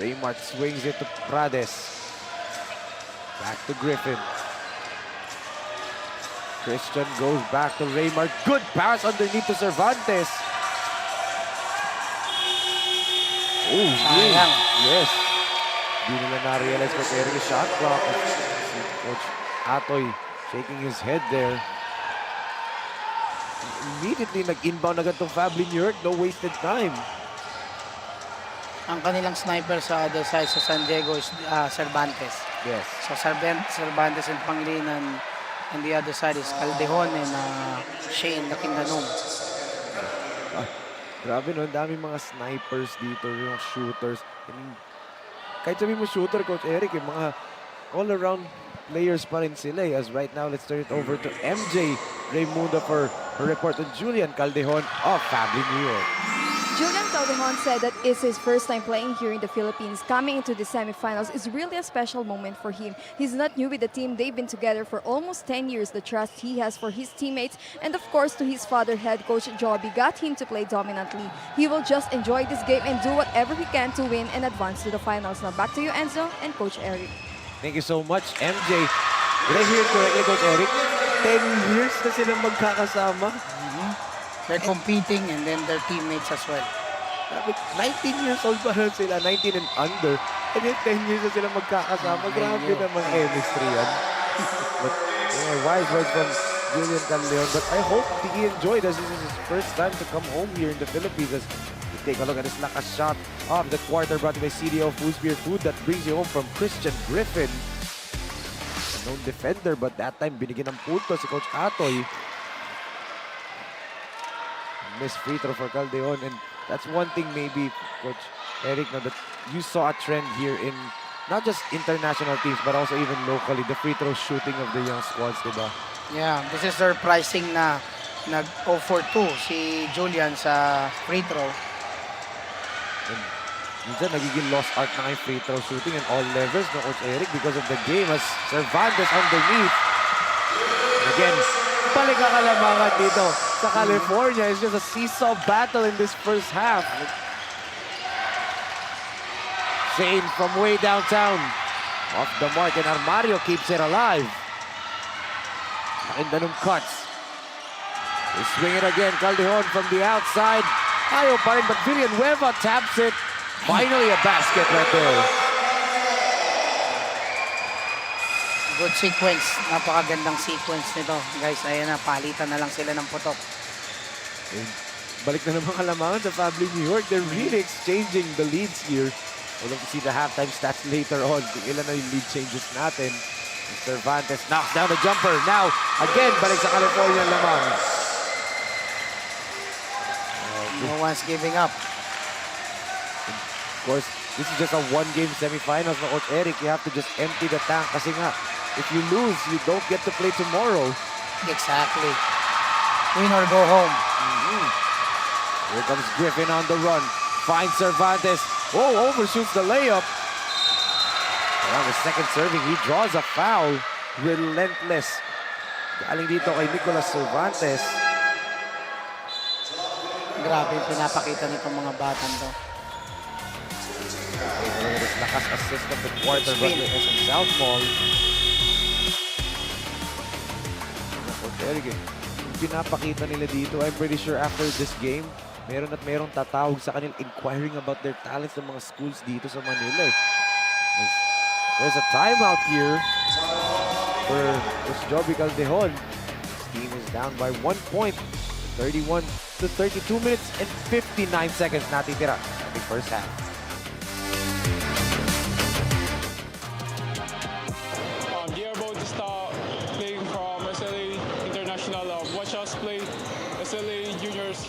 Speaker 1: Raymart swings it to Prades. Back to Griffin. Christian goes back to Raymart. Good pass underneath to Cervantes. Oh,
Speaker 2: sayang.
Speaker 1: Yes. Di nila na-realize ko pero yung shot clock. Si Coach Atoy shaking his head there. Immediately nag-inbound agad tong FABLLI New York. No wasted time.
Speaker 2: Ang kanilang sniper sa other side sa San Diego is Cervantes.
Speaker 1: Yes.
Speaker 2: So Cervantes and Pangilinan, and the other side is Caldejon and Shane Lakindanum.
Speaker 1: Grabe no, ang daming mga snipers dito, yung shooters. And kahit sabihin mo shooter, Coach Eric, yung mga all-around players pa rin sila eh. As right now, let's turn it over to MJ Raimundo for her report on Julian Caldejon of FABLLI New York.
Speaker 3: Julian Caldejon said that it's his first time playing here in the Philippines. Coming into the semifinals is really a special moment for him. He's not new with the team. They've been together for almost 10 years. The trust he has for his teammates and of course to his father, head coach Joby, got him to play dominantly. He will just enjoy this game and do whatever he can to win and advance to the finals. Now back to you, Enzo and Coach Eric.
Speaker 1: Thank you so much, MJ. Did I hear it correctly, Coach Eric? 10 years na silang magkakasama.
Speaker 2: They're competing and then their teammates as well.
Speaker 1: 19 years old pa rin sila, 19 and under. And then 10 years na sila magkakasama. Grabe naman chemistry yan. But wise words from Julian Caldejon. But I hope he enjoyed as this is his first time to come home here in the Philippines. As you take a look at this lakas shot of the quarter brought to by CDO Foods Beer Food that brings you home from Christian Griffin. A known defender, but that time binigyan ng punto si Coach Atoy. Miss free throw for Caldejon, and that's one thing maybe, Coach Eric, no, that you saw a trend here in not just international teams but also even locally, the free throw shooting of the young squads, diba?
Speaker 2: Yeah, this is surprising na nag-0 for 2 si Julian sa free throw.
Speaker 1: And minsan nagiging lost art na yung free throw shooting and all levels, no, Coach Eric, because of the game as Cervantes underneath. And again, balik ang kalamangan dito sa California. It's just a seesaw battle in this first half. Shane from way downtown. Off the mark, and Armario keeps it alive. Makindanong cuts. They swing it again. Caldejon from the outside. Ayaw pa rin, but Villanueva taps it. Finally a basket right there.
Speaker 2: Good sequence. Napakagandang sequence nito. Guys, ayan na. Palitan na lang sila ng putok.
Speaker 1: And balik na naman kalamangan sa FABLLI New York. They're really exchanging the leads here. We'll have to see the halftime stats later on. Ilan na yung lead changes natin. And Cervantes knocks down the jumper. Now, again, balik sa California lamang.
Speaker 2: No one's giving up.
Speaker 1: Of course, this is just a one-game semifinals. No, Coach Eric, you have to just empty the tank. Kasi nga, if you lose, you don't get to play tomorrow.
Speaker 2: Exactly. Win or go home.
Speaker 1: Here comes Griffin on the run. Finds Cervantes. Oh, overshoots the layup. And on the second serving, he draws a foul. Relentless. Galing dito kay Nicolas Cervantes.
Speaker 2: Grabe yung pinapakita nitong mga batang to.
Speaker 1: This lakas assist of the quarter by the SM South Mall. Coach Eric, yung pinapakita nila dito, I'm pretty sure after this game, meron at merong tatawag sa kanila inquiring about their talents ng mga schools dito sa Manila. There's a timeout here for Coach Joby Caldejon. His team is down by 1 point. 31 to 32 minutes and 59 seconds natitira in the first half.
Speaker 7: They are about to start playing from SLA International. Watch us play SLA Juniors.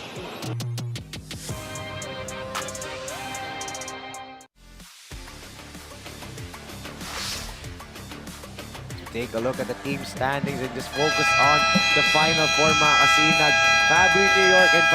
Speaker 1: Take a look at the team standings and just focus on the final four, mga kasinag. FABLLI New York and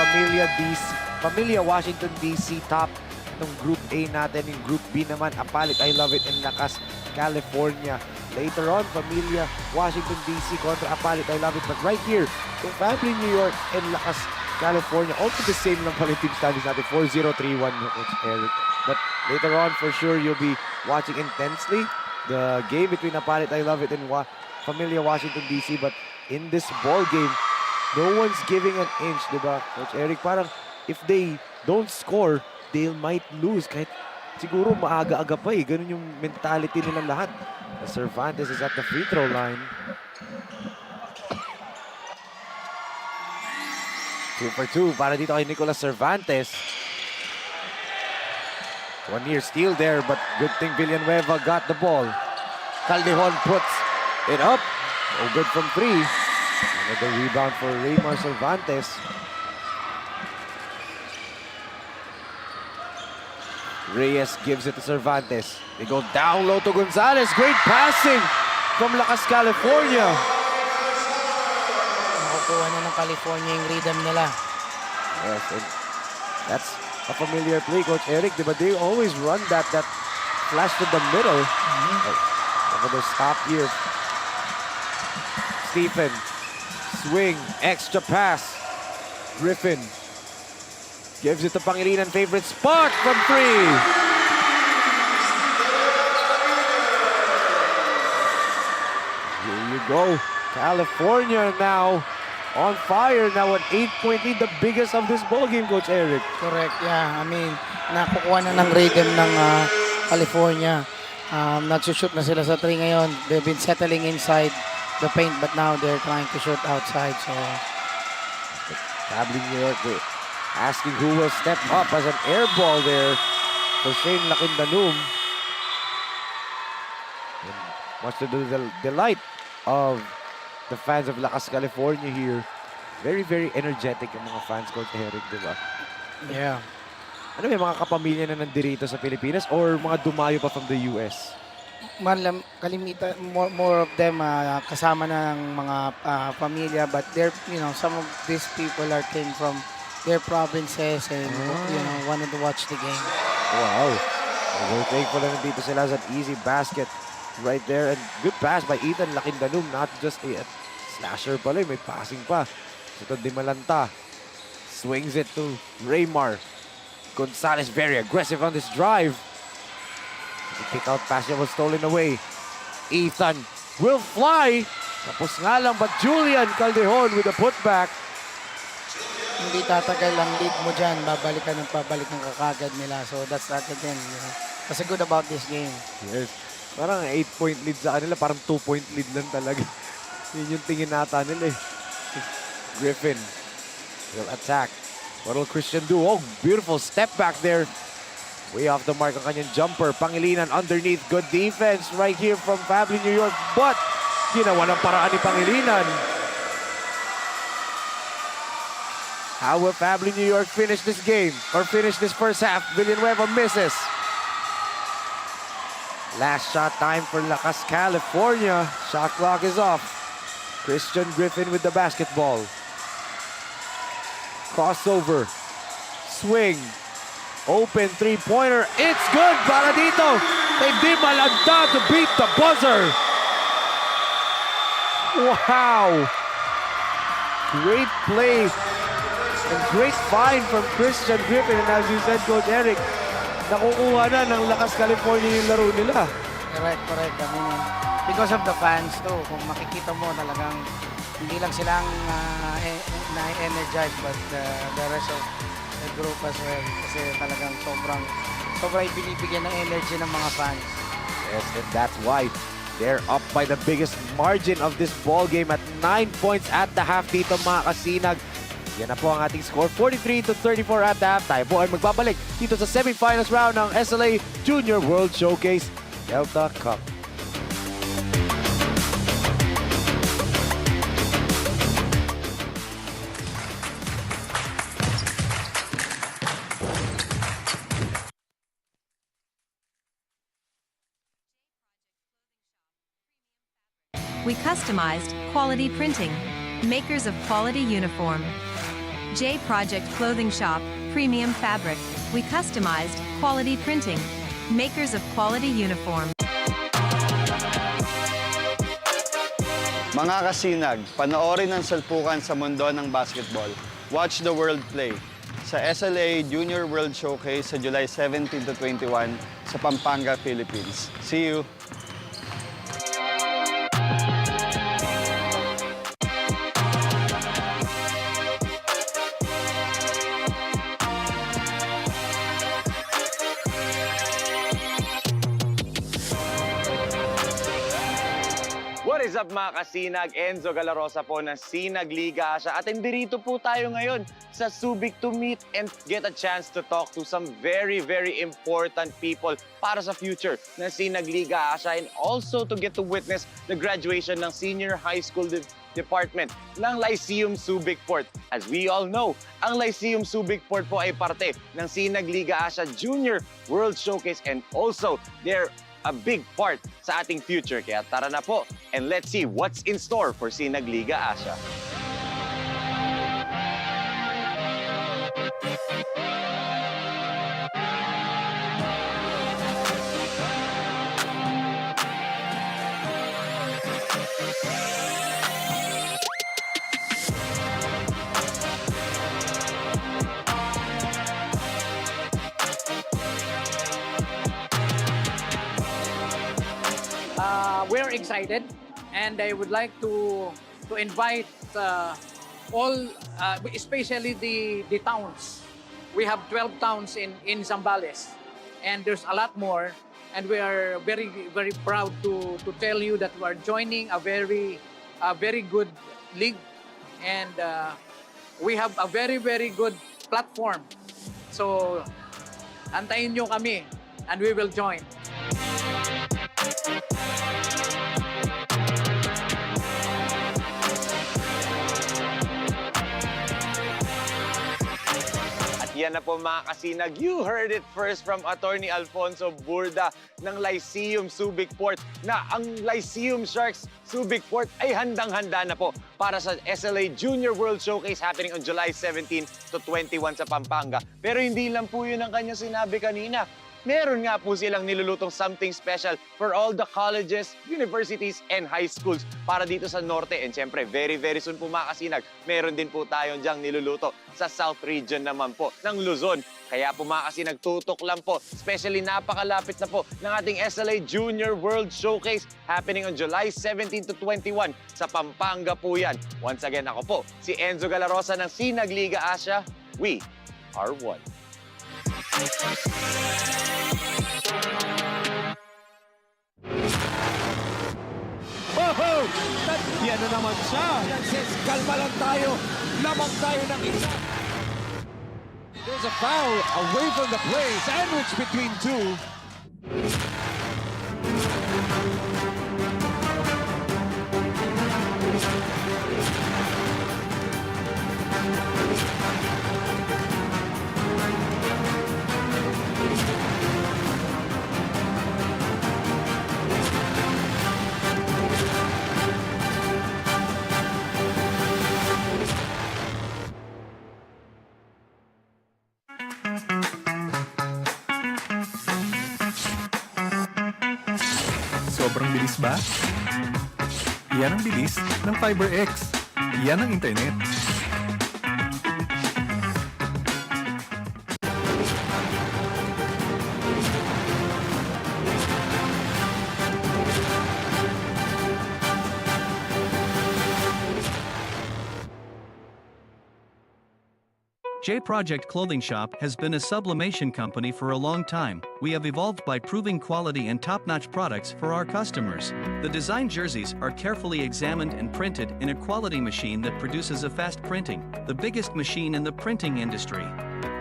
Speaker 1: Familia Washington DC top ng Group A natin. Yung Group B naman, Apalit, I Love It, and Lakas, California. Later on, Familia Washington DC kontra Apalit, I Love It. But right here, yung FABLLI New York and Lakas, California, also the same lang pala yung team standings natin, 4-0-3-1, Coach Eric. But later on, for sure, you'll be watching intensely the game between Apalit, I Love It, and Familia Washington DC. But in this ball game, no one's giving an inch, diba? Coach Eric, parang if they don't score, they might lose. Kahit siguro maaga-aga pa eh. Ganun yung mentality nila lahat. Cervantes is at the free throw line. 2 for 2 para dito kay Nicolas Cervantes. 1 year steal there, but good thing Villanueva got the ball. Caldejon puts it up. Oh, good from 3. Another rebound for Raymar Cervantes. Reyes gives it to Cervantes. They go down low to Gonzalez. Great passing from Lakas, California.
Speaker 2: Nakukuha na ng California yung rhythm nila.
Speaker 1: Yes, and that's a familiar play, Coach Eric. Diba they always run that flash to the middle. Over the stop here. Stephen, swing, extra pass. Griffin gives it to Pangilinan, favorite spot from 3. Here you go. California now on fire. Now an 8-point lead, the biggest of this ball game, Coach Eric.
Speaker 2: Correct, yeah. I mean, nakukuha na ng rhythm ng California. Nagsushoot na sila sa 3 ngayon. They've been settling inside the paint, but now they're trying to shoot outside. So,
Speaker 1: FABLLI New York asking who will step up as an air ball there for Shane Lakindanum. Much to the delight of the fans of Lakas, California here. Very, very energetic yung mga fans, Coach Eric, di ba?
Speaker 2: yeah.
Speaker 1: Ano, may mga kapamilya na nandirito sa Pilipinas or mga dumayo pa from the US?
Speaker 2: Kalimitan, more of them kasama na ng mga pamilya, but they're, some of these people came from their provinces and wanted to watch the game.
Speaker 1: Wow. We're thankful na nandito sila sa easy basket right there. And good pass by Ethan Lakindanum. Not just a slasher pala, may passing pa. Ito Di Malanta. Swings it to Raymar. Gonzalez very aggressive on this drive. The kick-out pass niya was stolen away. Ethan will fly. Tapos nga lang, but Julian Caldejon with a putback.
Speaker 2: Hindi tatagal ang lead mo dyan. Babalik ng kakagad nila. So that's that again. That's good about this game.
Speaker 1: Yes. Parang 8-point lead sa kanila. Parang 2-point lead lang talaga. Yun yung tingin nata nila eh. Griffin will attack. What will Christian do? Oh, beautiful step back there. Way off the mark ang kanyang jumper. Pangilinan underneath. Good defense right here from FABLLI New York. But ginawa ng paraan ni Pangilinan. How will FABLLI New York finish this game? Or finish this first half? Villanueva misses. Last shot time for Lakas, California. Shot clock is off. Christian Griffin with the basketball. Crossover. Swing. Open three-pointer. It's good para dito. Kay Di Malanta to beat the buzzer. Wow. Great play and great find from Christian Griffin. And as you said, Coach Eric, nakukuha na ng Lakas, California yung laro nila.
Speaker 2: Correct. I mean, because of the fans too. Kung makikita mo talagang hindi lang silang na-energize, but the rest of the group as well. Kasi talagang sobrang binibigyan ng energy ng mga fans.
Speaker 1: Yes, and that's why they're up by the biggest margin of this ball game at 9 points at the half dito mga kasinag. Yan na po ang ating score, 43-34 at the half. Tayo po ay magbabalik dito sa semifinals round ng SLA Junior World Showcase Delta Cup.
Speaker 6: We customized quality printing, makers of quality uniform. J Project Clothing Shop, premium fabric. We customized quality printing, makers of quality uniform.
Speaker 5: Mga kasinag, panoorin ang salpukan sa mundo ng basketball. Watch the world play sa SLA Junior World Showcase sa July 17 to 21 sa Pampanga, Philippines. See you!
Speaker 8: What is up mga kasinag? Enzo Galarosa po ng Sinag Liga Asya at indirito po tayo ngayon sa Subic to meet and get a chance to talk to some very important people para sa future ng Sinag Liga Asya and also to get to witness the graduation ng senior high school Department ng Lyceum Subic Port. As we all know, ang Lyceum Subic Port po ay parte ng Sinag Liga Asya Junior World Showcase and also they're a big part sa ating future. Kaya tara na po and let's see what's in store for Sinag Liga Asya.
Speaker 9: We're excited, and I would like to invite all, especially the towns. We have 12 towns in Zambales, and there's a lot more. And we are very, very proud to tell you that we are joining a very good league, and we have a very, very good platform. So, antayin nyo kami, and we will join.
Speaker 8: Yan na po mga kasinag. You heard it first from Attorney Alfonso Burda ng Lyceum Subic Port na ang Lyceum Sharks Subic Port ay handang-handa na po para sa SLA Junior World Showcase happening on July 17 to 21 sa Pampanga. Pero hindi lang po yun ang kanya sinabi kanina. Meron nga po silang nilulutong something special for all the colleges, universities, and high schools para dito sa Norte. And syempre, very, very soon po mga kasinag, meron din po tayong dyang niluluto sa South Region naman po ng Luzon. Kaya po mga kasinag, tutok lang po. Especially napakalapit na po ng ating SLA Junior World Showcase happening on July 17 to 21 sa Pampanga po yan. Once again, ako po, si Enzo Galarosa ng Sinag Liga Asya. We are one.
Speaker 1: Oh! Yan na naman siya! Yan says, kalma lang tayo! Lamang tayo ng isa! There's a foul away from the play. Sandwich between two.
Speaker 10: Sobrang bilis ba? Yan ang bilis ng FiberX. Yan ang internet.
Speaker 11: J Project Clothing Shop has been a sublimation company for a long time. We have evolved by proving quality and top-notch products for our customers. The design jerseys are carefully examined and printed in a quality machine that produces a fast printing, the biggest machine in the printing industry.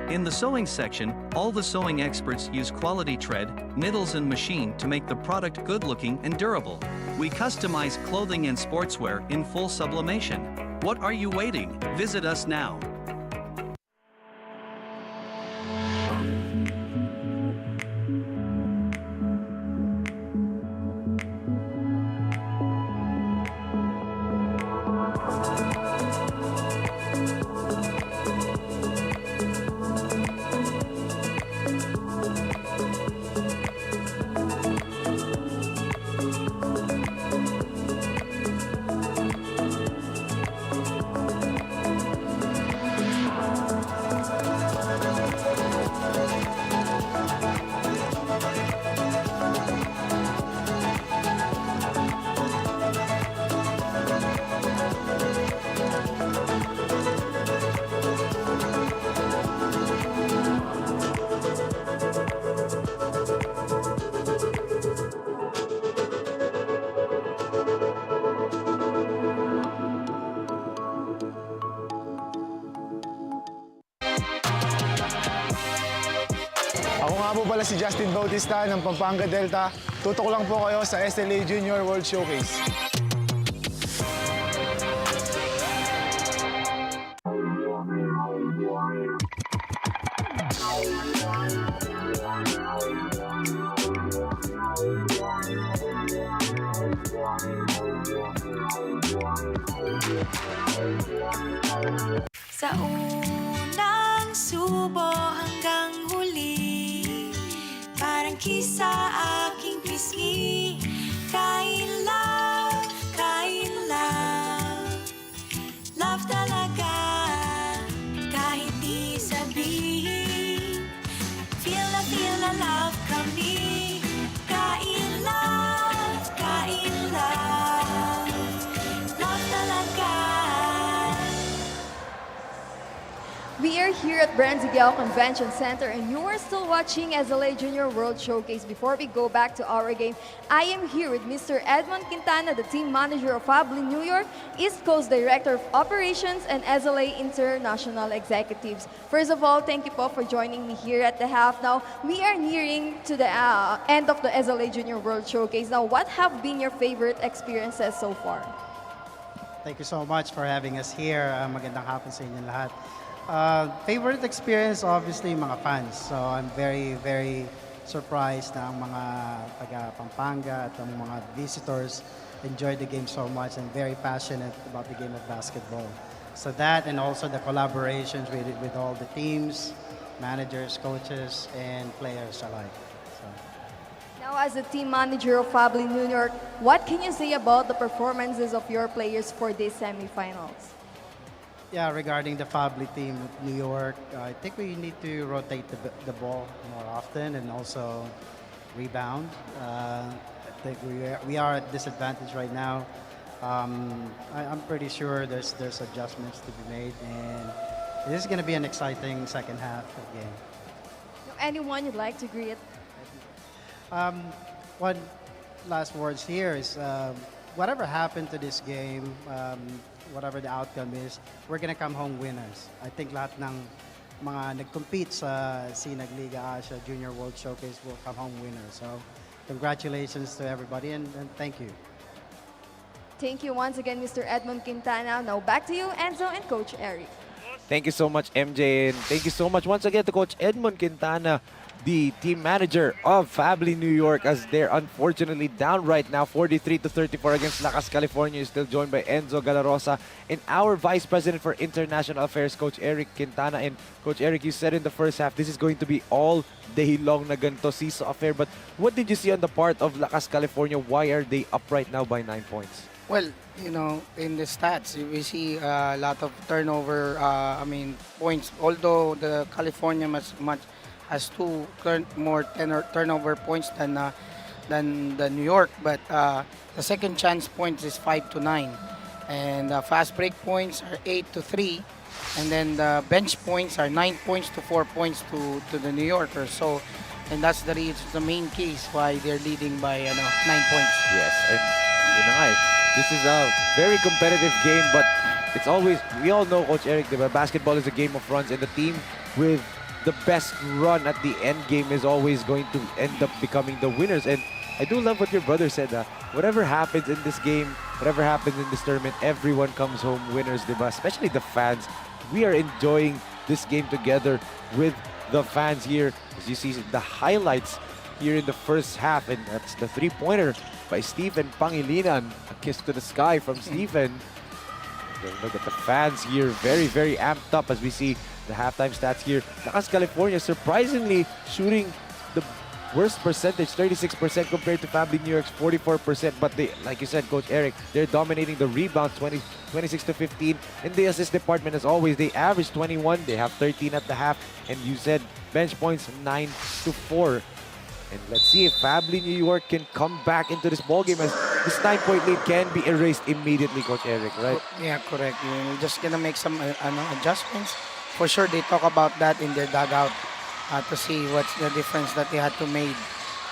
Speaker 11: In the sewing section, all the sewing experts use quality thread, needles and machine to make the product good-looking and durable. We customize clothing and sportswear in full sublimation. What are you waiting? Visit us now.
Speaker 12: Ako nga po pala si Justin Bautista ng Pampanga Delta. Tutok lang po kayo sa SLA Junior World Showcase.
Speaker 13: Sa unang subo hanggang huli, parang kisa aking pisngi. Kain love, love talaga. Kahit di sabihin, feel na love kami. Kain love, love talaga.
Speaker 3: We are here at BREN GUIAO Convention Center and you are still watching SLA Junior World Showcase. Before we go back to our game, I am here with Mr. Edmond Quintana, the team manager of FABLLI New York, East Coast Director of Operations, and SLA International Executives. First of all, thank you po for joining me here at the half. Now, we are nearing to the end of the SLA Junior World Showcase. Now, what have been your favorite experiences so far?
Speaker 14: Thank you so much for having us here. Magandang hapon sa inyo lahat. Favorite experience, obviously, mga fans. So I'm very, very surprised na ang mga taga Pampanga at ang mga visitors enjoy the game so much and very passionate about the game of basketball. So that and also the collaborations with all the teams, managers, coaches, and players alike. So.
Speaker 3: Now, as the team manager of FABLLI New York, what can you say about the performances of your players for these semifinals?
Speaker 14: Yeah, regarding the FABLLI team of New York, I think we need to rotate the ball more often and also rebound. I think we are at disadvantage right now. I'm pretty sure there's adjustments to be made, and this is going to be an exciting second half of the game.
Speaker 3: Anyone you'd like to greet?
Speaker 14: One last words here is whatever happened to this game, whatever the outcome is, we're gonna come home winners. I think lahat ng mga nag-compete sa Sinag, Liga, Asya, Junior World Showcase will come home winners. So, congratulations to everybody and thank you.
Speaker 3: Thank you once again, Mr. Edmond Quintana. Now back to you, Enzo and Coach Eric.
Speaker 1: Thank you so much, MJ, and thank you so much once again to Coach Edmond Quintana, the team manager of FABLLI New York, as they're unfortunately down right now, 43-34 against LAKAS, California. Is still joined by Enzo Galarosa and our Vice President for International Affairs, Coach Eric Quintana. And Coach Eric, you said in the first half, this is going to be all day long na ganito seeso affair. But what did you see on the part of LAKAS, California? Why are they up right now by 9 points?
Speaker 2: Well, you know, in the stats, we see a lot of turnover, points. Although the California has more turnover points than the New York, but the second chance points is 5-9, and fast break points are 8-3, and then the bench points are 9 points to 4 points to the New Yorkers. So, and that's the main case why they're leading by 9 points.
Speaker 1: Yes, and you know, this is a very competitive game, but it's always, we all know, Coach Eric, that basketball is a game of runs, and the team with the best run at the end game is always going to end up becoming the winners. And I do love what your brother said. Whatever happens in this game, whatever happens in this tournament, everyone comes home winners, diba? Especially the fans. We are enjoying this game together with the fans here. As you see the highlights here in the first half, and that's the three-pointer by Stephen Pangilinan. A kiss to the sky from Stephen. Look at the fans here, very, very amped up as we see the halftime stats here. LAKAS, California, surprisingly shooting the worst percentage, 36% compared to FABLLI New York's 44%. But they, like you said, Coach Eric, they're dominating the rebounds, 26-15. In the assist department, as always, they average 21. They have 13 at the half. And you said bench points 9-4. And let's see if FABLLI New York can come back into this ballgame, as this 9-point lead can be erased immediately, Coach Eric, right?
Speaker 2: Yeah, correct. You're just gonna make some adjustments. For sure, they talk about that in their dugout to see what's the difference that they had to make.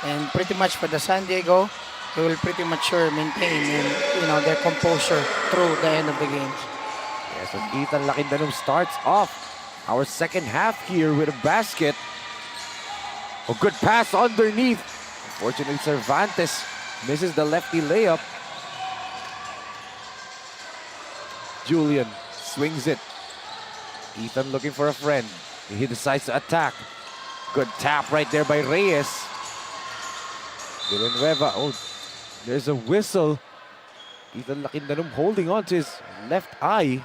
Speaker 2: And pretty much for the San Diego, they will pretty much sure maintain their composure through the end of the games.
Speaker 1: Yes, as Ethan Lakindanum starts off our second half here with a basket. A good pass underneath. Unfortunately, Cervantes misses the lefty layup. Julian swings it. Ethan looking for a friend. He decides to attack. Good tap right there by Reyes. Villanueva. Oh, there's a whistle Ethan Lakindanum holding on to his left eye.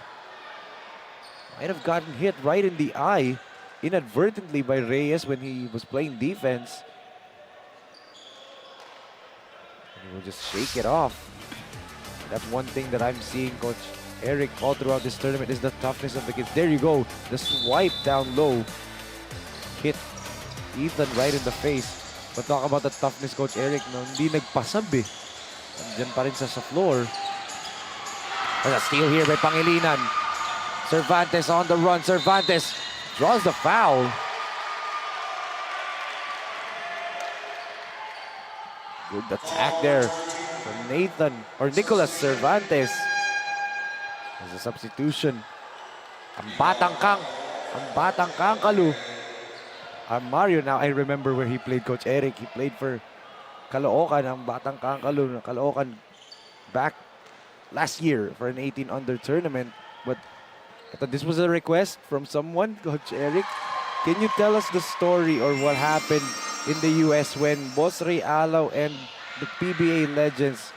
Speaker 1: Might have gotten hit right in the eye inadvertently by Reyes when he was playing defense. And he will just shake it off. That's one thing that I'm seeing Coach Eric all throughout this tournament is the toughness of the kids. There you go. The swipe down low hit Ethan right in the face. But talk about the toughness, Coach Eric. No, hindi nagpasab eh. Nandiyan pa rin sa floor. There's a steal here by Pangilinan. Cervantes on the run. Cervantes draws the foul. Good attack there from Nathan or Nicolas Cervantes. There's a substitution. Ang Batang Kalu. Mario, now I remember where he played, Coach Eric. He played for Caloocan, ang Batang Kalu. Caloocan back last year for an 18-under tournament. But I thought this was a request from someone, Coach Eric. Can you tell us the story or what happened in the US when Boss Ray Alaw and the PBA legends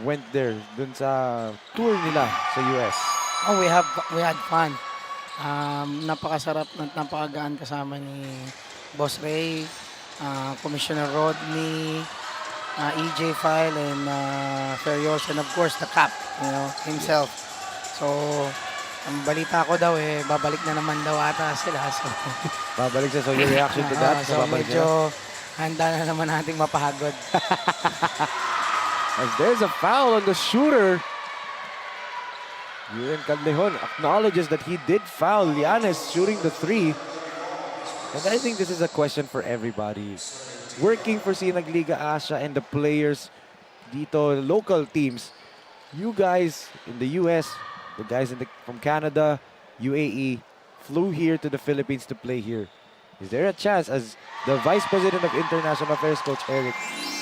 Speaker 1: went there dun sa tour nila sa US?
Speaker 2: Oh, we had fun. Napakasarap at napakagaan kasama ni Boss Ray, Commissioner Rodney, EJ File, and Ferios, and of course the Cap, himself. So, ang balita ko daw babalik na naman daw ata sila. So,
Speaker 1: babalik siya. So, your reaction to that?
Speaker 2: So, medyo handa na naman nating mapahagod.
Speaker 1: As there's a foul on the shooter. Yuren Caldejon acknowledges that he did foul Llanes shooting the three. And I think this is a question for everybody. Working for Sinag Liga Asya and the players dito, local teams, you guys in the US, the guys from Canada, UAE, flew here to the Philippines to play here. Is there a chance, as the Vice President of International Affairs, Coach Eric,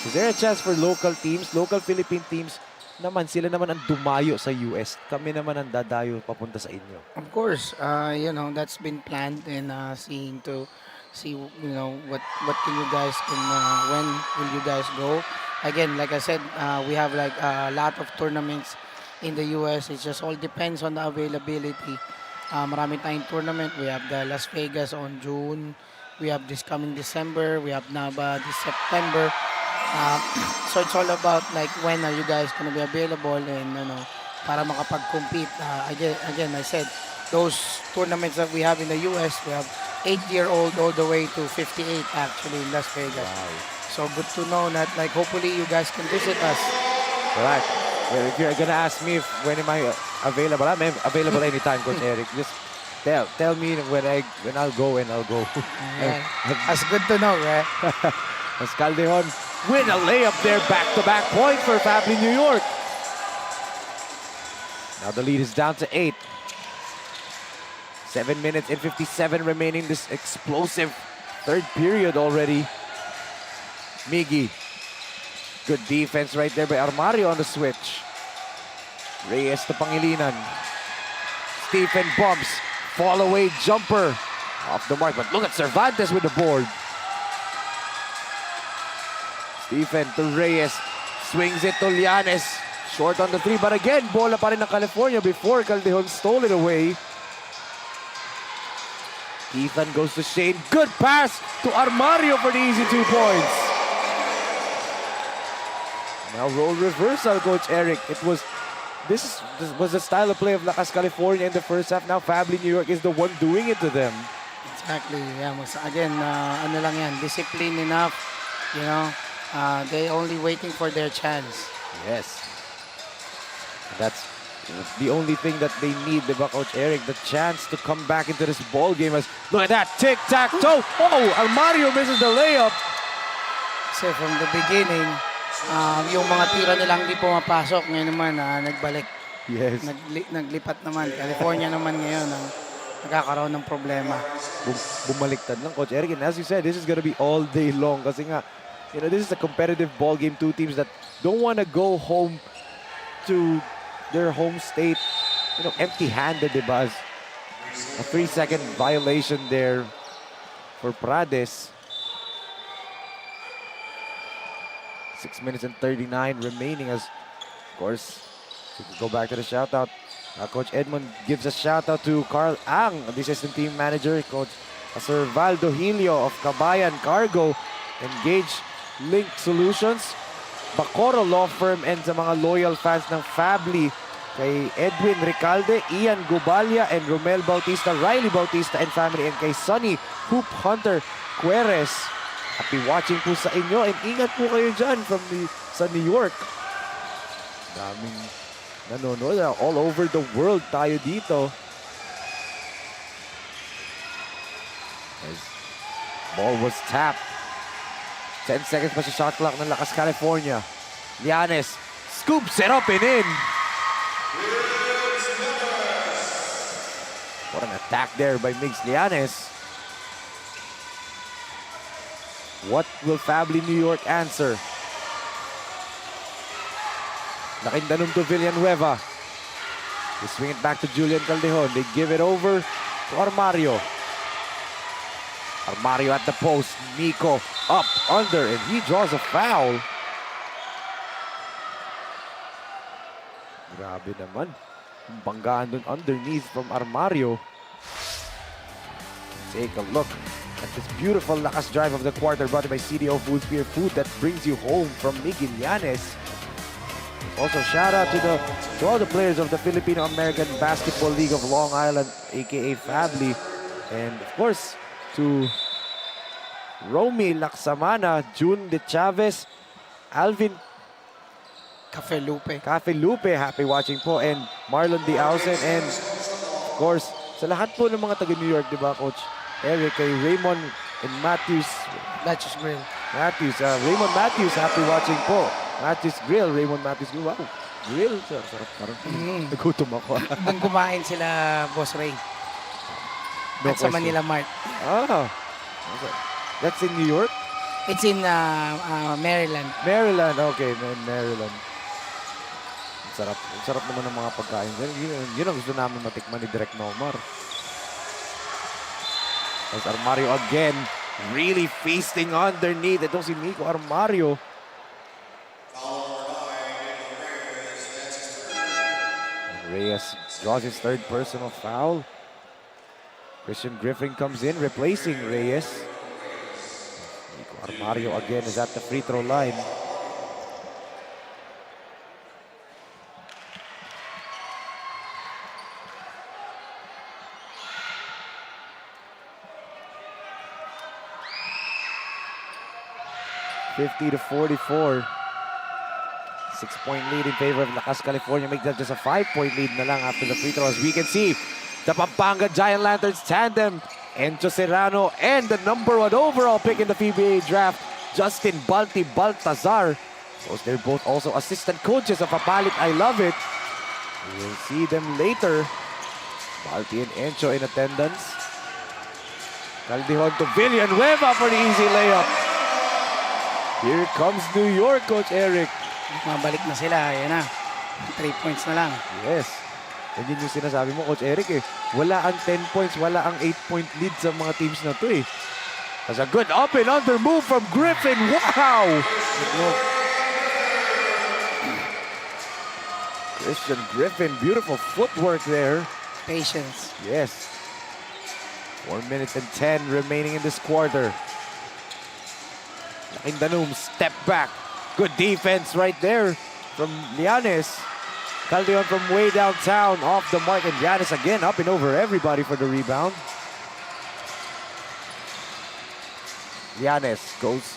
Speaker 1: is there a chance for local teams, local Philippine teams, naman sila naman ang dumayo sa US? Kami naman ang dadayo papunta sa inyo.
Speaker 2: Of course, that's been planned and see what can you guys when will you guys go? Again, like I said, we have like a lot of tournaments in the US. It just all depends on the availability. Marami tayong tournament. We have the Las Vegas on June. We have this coming December. We have NABA this September. So it's all about like when are you guys going to be available and para makapag-compete. Again, I said those tournaments that we have in the US, we have 8-year-old all the way to 58 actually in Las Vegas.
Speaker 1: Wow.
Speaker 2: So good to know that like hopefully you guys can visit us.
Speaker 1: Alright. Well, if you're gonna ask me when am I available, I'm available anytime, Coach Eric. Just tell me when I'll go and I'll go.
Speaker 2: That's good to know, right?
Speaker 1: As Caldejon win a layup there, back-to-back point for FABLLI New York. Now the lead is down to 8. 7 minutes and 57 remaining this explosive third period already. Miggy. Good defense right there by Armario on the switch. Reyes to Pangilinan. Stephen bumps. Fall away jumper. Off the mark, but look at Cervantes with the board. Stephen to Reyes. Swings it to Llanes. Short on the three, but again, bola pa rin ng California before Caldejon stole it away. Ethan goes to Shane. Good pass to Armario for the easy 2 points. Now role reversal, Coach Eric. This was the style of play of Lakas California in the first half. Now FABLLI New York is the one doing it to them.
Speaker 2: Exactly. Yeah. Again, ano lang yan, discipline enough. They only waiting for their chance.
Speaker 1: Yes. That's the only thing that they need, diba, Coach Eric? The chance to come back into this ball game. Look at that, tic-tac-toe. Oh, Armario misses the layup.
Speaker 2: Kasi from the beginning, yung mga tira nilang di pumapasok, ngayon naman nagbalik.
Speaker 1: Yes.
Speaker 2: Naglipat naman. California naman ngayon ang nagkakaroon ng problema.
Speaker 1: Bumaliktad lang, Coach Eric. And as you said, this is gonna be all day long. Kasi nga, this is a competitive ball game. Two teams that don't want to go home to their home state, empty-handed, diba? A 3-second violation there for Prades. 6 minutes and 39 remaining as, of course, We can go back to the shoutout. Coach Edmond gives a shoutout to Carl Ang, the assistant team manager. Coach Sir Valdo Hilio of Kabayan Cargo, Engage Link Solutions, Bacoro Law Firm, and sa mga loyal fans ng FABLLI, kay Edwin Recalde, Ian Gubalia, and Romel Bautista, Riley Bautista and family, and kay Sonny Hoop Hunter Queres. Happy watching po sa inyo, and ingat po kayo dyan sa New York. Daming nanonood. All over the world tayo dito. As ball was tapped. 10 seconds pa sa shot clock ng Lakas California. Llanes scoops it up and in. What an attack there by Migs Llanes. What will FABLLI New York answer? Nakindanom to Villanueva. They swing it back to Julian Caldejon. They give it over to Armario. Armario at the post. Nico up, under, and he draws a foul. Grabe naman. Banggaan dun underneath from Armario. Take a look at this beautiful Lakas drive of the quarter brought to you by CDO Foods, Beer Food that brings you home from Miguel Llanes. Also, shout out to all the players of the Filipino-American Basketball League of Long Island, aka FABLLI, and of course to Romy Laksamana, June De Chavez, Alvin
Speaker 2: Cafe Lupe.
Speaker 1: Happy watching po, and Marlon Diausen, and of course sa lahat po ng mga taga New York, di ba, Coach Eric, kay Raymond and Matthews. Raymond Matthews, happy watching po. Matthews Grill, Raymond Matthews Grill. Wow, grill. Sarap, parang nagutom ako.
Speaker 2: Doon kumain sila, Boss Ray. At sa Manila Mart.
Speaker 1: Ah, that's in New York?
Speaker 2: It's in Maryland.
Speaker 1: Maryland, okay, Maryland. Sarap naman ng mga pagkain. Yun ang gusto namin matikman ni Direk Nomar. As Armario again, really feasting underneath. Itong si Nico Armario. Reyes draws his third personal foul. Christian Griffin comes in, replacing Reyes. Nico Armario again is at the free throw line. (50-44). 6-point lead in favor of Lakas California. Make that just a 5-point lead na lang after the free throw. As we can see, the Pampanga Giant Lanterns tandem, Encho Serrano, and the #1 overall pick in the FIBA draft, Justin Balti Baltazar. So they're both also assistant coaches of FABLLI. I love it. We will see them later. Balti and Encho in attendance. Caldejon to Villanueva for the easy layup. Here comes New York, Coach Eric.
Speaker 2: Mabalik na sila, yan na. 3 points na lang.
Speaker 1: Yes. And yun yung sinasabi mo, Coach Eric, eh. Wala ang 10 points, wala ang 8-point lead sa mga teams na to, eh. That's a good up and under move from Griffin. Wow! Christian Griffin, beautiful footwork there.
Speaker 2: Patience.
Speaker 1: Yes. 4 minutes and 10 remaining in this quarter. Lakindanum, step back. Good defense right there from Llanes. Caldejon from way downtown, off the mark, and Llanes again up and over everybody for the rebound. Llanes goes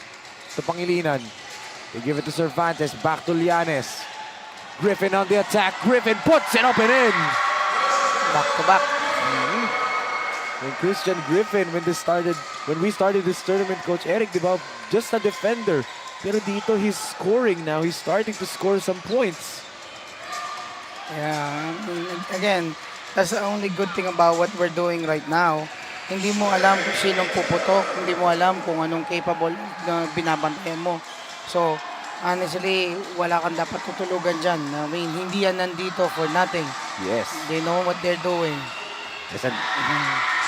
Speaker 1: to Pangilinan. They give it to Cervantes, back to Llanes. Griffin on the attack. Griffin puts it up and in.
Speaker 2: Back to back.
Speaker 1: And Christian Griffin, when we started this tournament, Coach Eric, diba, just a defender. Pero dito, he's scoring now. He's starting to score some points.
Speaker 2: Yeah, again, that's the only good thing about what we're doing right now. Hindi mo alam kung sinong puputok. Hindi mo alam kung anong capable na binabantayan mo. So, honestly, wala kang dapat tutulugan dyan. I mean, hindi yan nandito for nothing.
Speaker 1: Yes.
Speaker 2: They know what they're doing.
Speaker 1: Listen,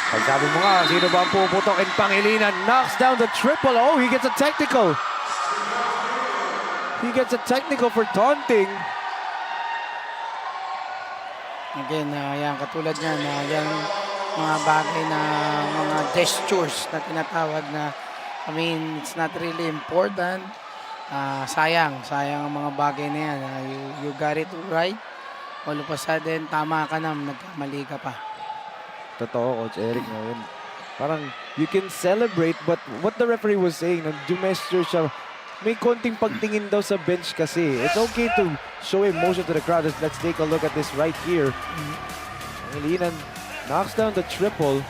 Speaker 1: pag sabi mo nga, sino ba ang puputok? And Pangilinan knocks down the triple. Oh, he gets a technical. He gets a technical for taunting.
Speaker 2: Again, yan, katulad niyan, yan mga bagay na mga gestures na tinatawag na, I mean, it's not really important. Sayang ang mga bagay na yan. You got it right. All of a sudden, tama ka na, nagkamali ka pa.
Speaker 1: Totoo, Coach Eric ngayon. Parang you can celebrate, but what the referee was saying, nang gesture siya, may konting pagtingin daw sa bench kasi. It's okay to show emotion to the crowd. Let's take a look at this right here. Pangilinan knocks down the triple.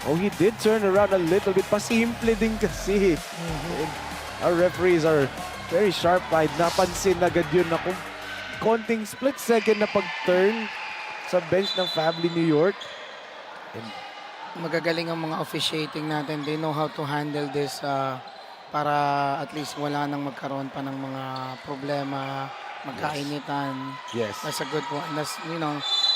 Speaker 1: Oh, he did turn around a little bit. Pasimple din kasi. Our referees are very sharp-eyed. Napansin agad yun na kung konting split second na pag-turn sa bench ng FABLLI New York. And
Speaker 2: Magagaling ang mga officiating natin. They know how to handle this para at least wala nang magkaroon pa ng mga problema, magkainitan.
Speaker 1: yes.
Speaker 2: That's a good one. That's,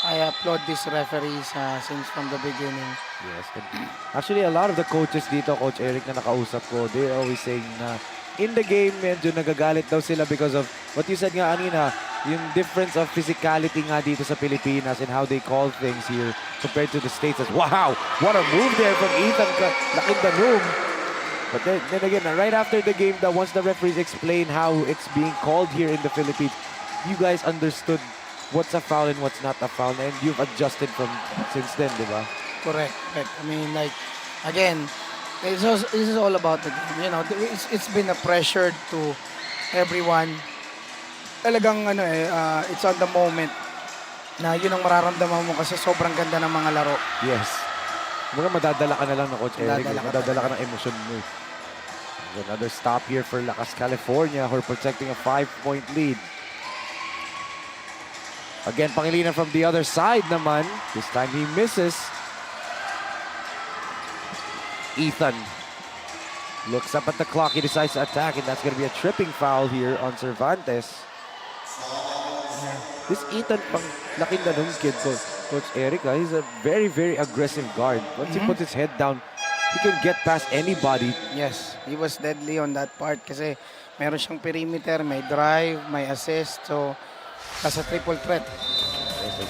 Speaker 2: I applaud these referees since from the beginning.
Speaker 1: Yes. And actually, a lot of the coaches dito, Coach Eric, na nakausap ko, they're always saying na in the game, medyo nagagalit daw sila because of what you said nga kanina, yung difference of physicality nga dito sa Pilipinas and how they call things here compared to the States. As, wow! What a move there from Ethan Lakindanum. But then again, right after the game, once the referees explain how it's being called here in the Philippines, you guys understood what's a foul and what's not a foul, and you've adjusted from since then, di ba?
Speaker 2: Correct. I mean, like, again, this is all about the game. It's been a pressure to everyone. Talagang it's on the moment na yun ang mararamdaman mo kasi sobrang ganda ng mga laro.
Speaker 1: Yes. Mga madadala ka na lang na Coach Eric. Madadala ka ng emosyon mo. Another stop here for Lakas California who are protecting a 5-point lead. Again, Pangilinan from the other side naman. This time he misses. Ethan looks up at the clock. He decides to attack, and that's going to be a tripping foul here on Cervantes. This Ethan Lakindanum kid, Coach Eric, he's a very, very aggressive guard. Once he puts his head down, he can get past anybody.
Speaker 2: Yes, he was deadly on that part kasi meron siyang perimeter, may drive, may assist. So, that's a triple threat.
Speaker 1: Yes.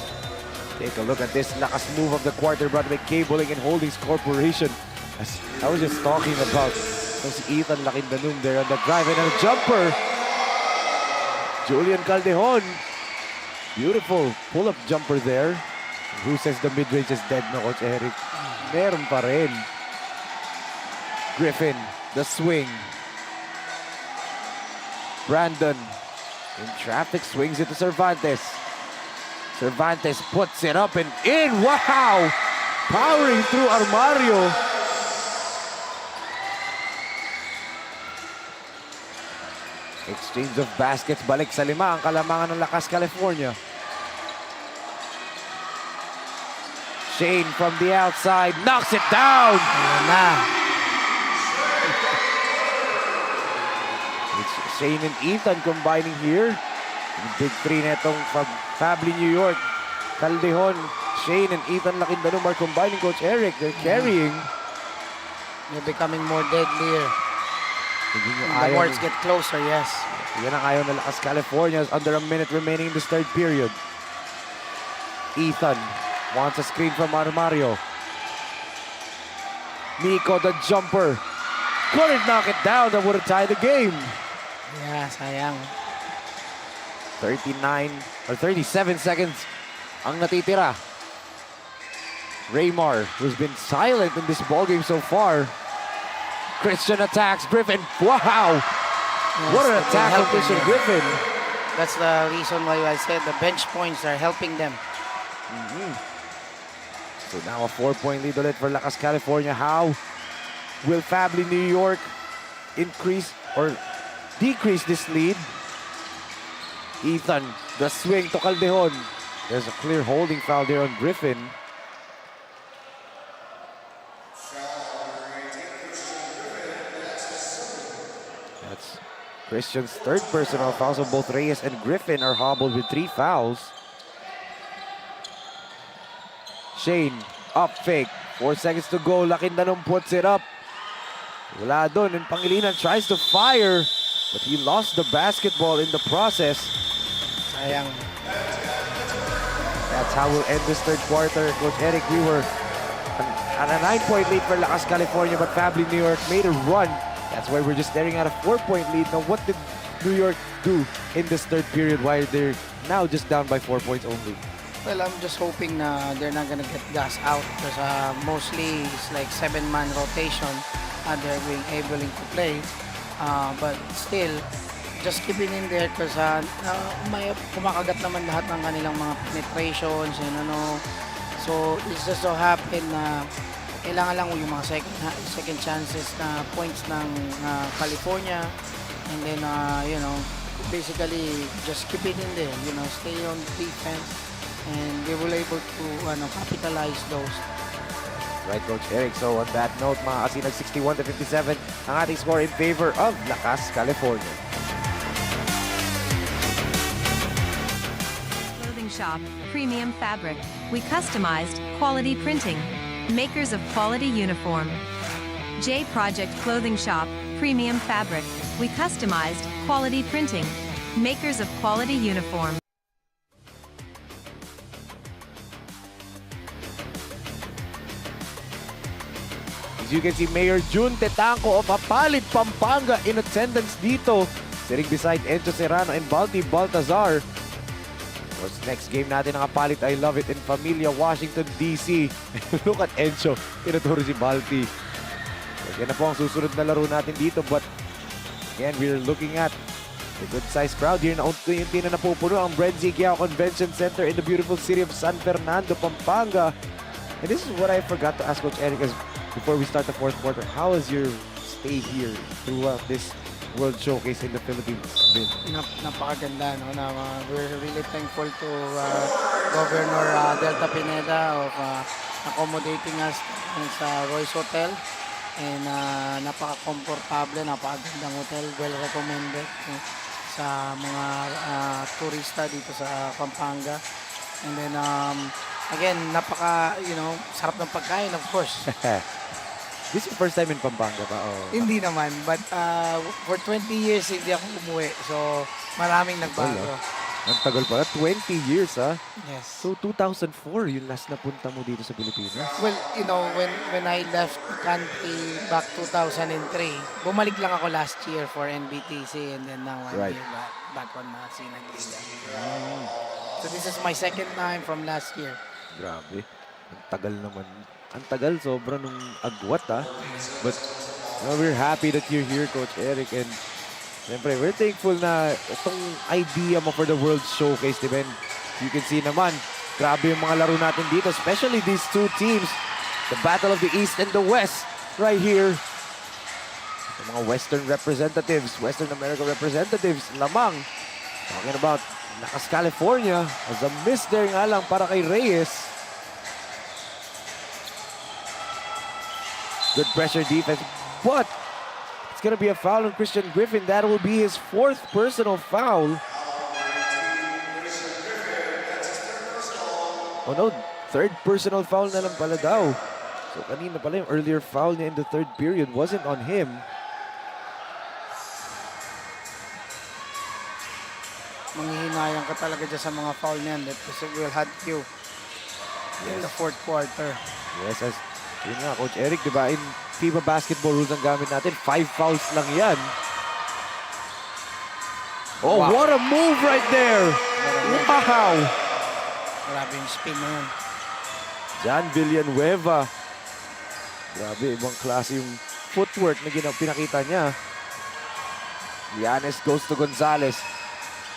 Speaker 1: Take a look at this Lakas move of the quarter brought by Cabling and Holdings Corporation. As I was just talking about si Ethan Lakindanum there on the drive and a jumper. Julian Caldejon. Beautiful pull-up jumper there. Who says the mid-range is dead, no, Coach Eric? Meron pa rin. Griffin, the swing. Brandon, in traffic, swings it to Cervantes. Cervantes puts it up and in. Wow! Powering through Armario. Exchange of baskets. Balik sa 5 ang kalamangan ng Lakas California. Shane from the outside knocks it down.
Speaker 2: Ayan na.
Speaker 1: It's Shane and Ethan combining here. The big three netong FABLLI New York. Caldejon, Shane, and Ethan Lakindanum are combining, Coach Eric. They're carrying.
Speaker 2: They're becoming more deadlier. The words get closer, yes.
Speaker 1: Yan ang ayaw na Lakas California. Under a minute remaining in this third period. Ethan wants a screen from Armario. Nico, the jumper. Couldn't knock it down. That would have tied the game.
Speaker 2: Yeah, sayang.
Speaker 1: 39 or 37 seconds ang natitira. Raymar, who's been silent in this ballgame so far. Christian attacks Griffin. Wow!
Speaker 2: Yes,
Speaker 1: What an attack from Christian Griffin.
Speaker 2: That's the reason why I said the bench points are helping them.
Speaker 1: So now a 4-point lead ulit for Lakas California. How will FABLLI New York increase or decrease this lead? Ethan, the swing to Caldejon. There's a clear holding foul there on Griffin. That's Christian's third personal foul. So both Reyes and Griffin are hobbled with 3 fouls. Shane, up fake. 4 seconds to go. Lakindanum puts it up. Wala doon. And Pangilinan tries to fire. But he lost the basketball in the process.
Speaker 2: Sayang.
Speaker 1: That's how we'll end this third quarter. Coach Eric, we were on a 9-point lead for Lakas, California, but FABLLI New York made a run. That's why we're just staring at a 4-point lead. Now, what did New York do in this third period while they're now just down by 4 points only?
Speaker 2: Well, I'm just hoping na they're not gonna get gas out because mostly it's like 7-man rotation. They're being able to play. But still, just keep it in there because may kumakagat naman lahat ng kanilang mga penetrations and ano. So, it's just so happen na kailangan lang yung mga second chances na points ng California. And then, you know, basically, just keep it in there. You know, stay on defense. And we will able to capitalize those.
Speaker 1: Right, Coach Eric. So on that note, mga kasinag, 61-57 ang ating score in favor of Lakas, California.
Speaker 6: Clothing shop, premium fabric. We customized quality printing. Makers of quality uniform. J Project Clothing Shop, premium fabric. We customized quality printing. Makers of quality uniform.
Speaker 1: As you can see, Mayor Jun Tetanco of Apalit, Pampanga in attendance dito. Sitting beside Enzo Serrano and Balti Baltazar. Course, next game natin ng Apalit, I Love It in Familia, Washington, D.C. Look at Enzo, tinuturo si Balti. So, yan na po ang susunod na laro natin dito. But again, we're looking at a good-sized crowd here na unti-unti na napupuno ang BREN GUIAO Convention Center in the beautiful city of San Fernando, Pampanga. And this is what I forgot to ask Coach Eric before we start the fourth quarter. How has your stay here throughout this World Showcase in the Philippines been?
Speaker 2: Napakaganda, no? We're really thankful to Governor Delta Pineda of accommodating us sa Royce Hotel. And napaka-komportable, napakagandang hotel, well recommended sa mga turista dito sa Pampanga. And then again, sarap ng pagkain, of course.
Speaker 1: This is your first time in Pampanga ba? Oh.
Speaker 2: Hindi naman, but for 20 years hindi ako umuwi. So, maraming nagbago.
Speaker 1: Ang tagal pala, 20 years
Speaker 2: Yes.
Speaker 1: So 2004 yung last na punta mo dito sa Pilipinas?
Speaker 2: Well, you know, when I left the country back 2003, bumalik lang ako last year for NBTC and then now I'm here back on Sinag Liga. So this is my second time from last year.
Speaker 1: Grabe. Ang tagal naman. Ang tagal, sobra nung agwat But we're happy that you're here, Coach Eric. And siyempre, we're thankful na itong idea mo for the World Showcase, diba? And you can see naman, grabe yung mga laro natin dito, especially these two teams. The Battle of the East and the West right here. The mga Western representatives, Western American representatives, lamang. Talking about Lakas, California, as a miss there nga lang para kay Reyes. Good pressure defense, but it's gonna be a foul on Christian Griffin. That will be his 4th personal foul. Oh no, 3rd personal foul na lang pala daw. So kanina pala yung earlier foul niya in the 3rd period wasn't on him.
Speaker 2: Manghihinayang ka talaga dyan sa mga foul niyan. That will hurt you in the 4th quarter.
Speaker 1: Yes, as yun nga, Coach Eric, di ba? In FIBA basketball rules ang gamit natin, 5 fouls lang yan. Oh, wow. What a move right there! Wow!
Speaker 2: Grabe yung spin na yun.
Speaker 1: John Villanueva. Grabe, ibang klase yung footwork na pinakita niya. Yanis goes to Gonzalez.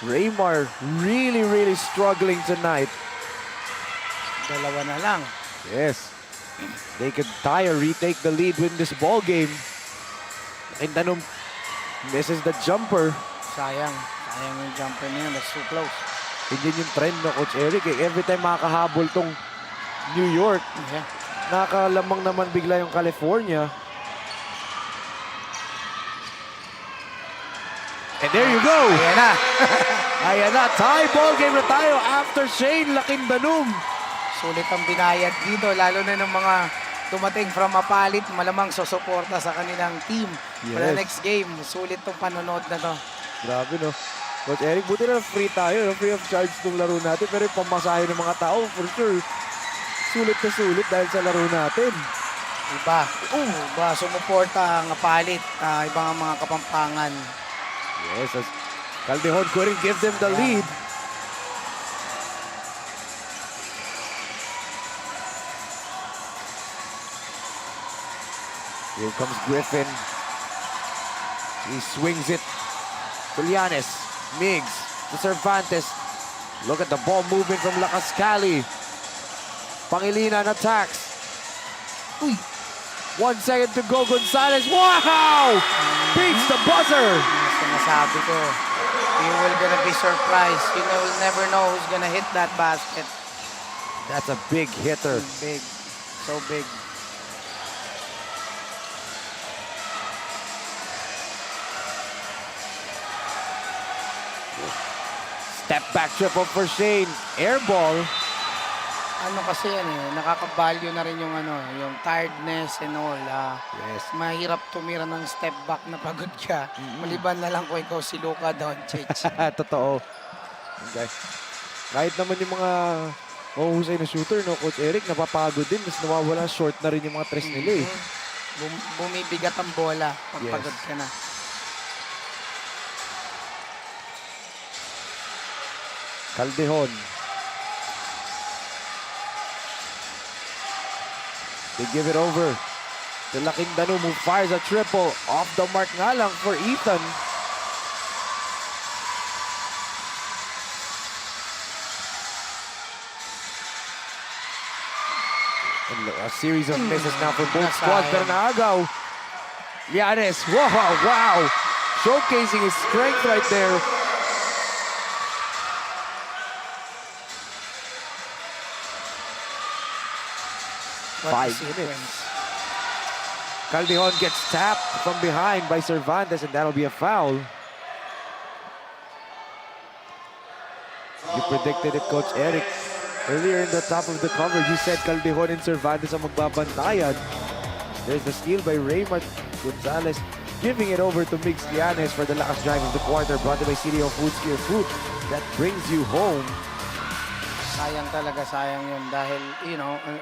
Speaker 1: Raymar really struggling tonight.
Speaker 2: Dalawa na lang.
Speaker 1: Yes. They could tie or retake the lead, win this ball game. Quintanum misses the jumper.
Speaker 2: Sayang yung jumper niya. That's too close.
Speaker 1: Hindi yung trend no, Coach Eric. Every time makakahabol tong New York, nakalamang naman bigla yung California. And there you go.
Speaker 2: Ayan na.
Speaker 1: Ayan na. Tie ball game na tayo after Shane Lakindanum.
Speaker 2: Sulit ang binayad dito, lalo na ng mga dumating from Apalit, malamang susuporta sa kanilang team for the next game. Sulit tong panonood na to.
Speaker 1: Grabe, no? Coach Eric, buti na free tayo, no? Free of charge itong laro natin. Pero yung pamasahe ng mga tao, for sure, sulit na sulit dahil sa laro natin.
Speaker 2: Iba. Iba. Sumuporta ang palit. Ibang mga Kapampangan.
Speaker 1: Yes, as Caldejon couldn't give them the lead. Here comes Griffin. He swings it to Llanes. Migs to Cervantes. Look at the ball movement from Lakas. Pangilinan attacks. 1 second to go. Gonzalez. Wow! Beats the buzzer.
Speaker 2: Sinasabi ko, you will gonna be surprised. You will never know who's gonna hit that basket.
Speaker 1: That's a big hitter.
Speaker 2: Big. So big.
Speaker 1: Step back triple for Shane. Air ball.
Speaker 2: Ano kasi yan eh, nakaka-value na rin yung yung tiredness and all.
Speaker 1: Yes.
Speaker 2: Mahirap tumira ng step back na pagod ka. Maliban na lang kung ikaw si Luka Doncic.
Speaker 1: Totoo. Okay. Kahit naman yung mga mahuhusay na shooter, no, Coach Eric, napapagod din. Mas nawawala short na rin yung mga tres nila eh.
Speaker 2: Bumibigat ang bola pag
Speaker 1: Yes.
Speaker 2: pagod ka na.
Speaker 1: Caldejon. They give it over to Lakindano, who fires a triple. Off the mark nga lang for Ethan. And a series of misses now for both squads. Pero naagaw. Llanes. Wow. Showcasing his strength right there.
Speaker 2: What
Speaker 1: 5 minutes. Caldejon gets tapped from behind by Cervantes, and that'll be a foul. You predicted it, Coach Eric. Earlier in the top of the coverage, you said Caldejon and Cervantes ang magbabantayan. There's the steal by Raymond Gonzalez, giving it over to Migs Llanes for the last drive of the quarter, brought to by CDO Foods, Gear Food that brings you home.
Speaker 2: Sayang yun dahil,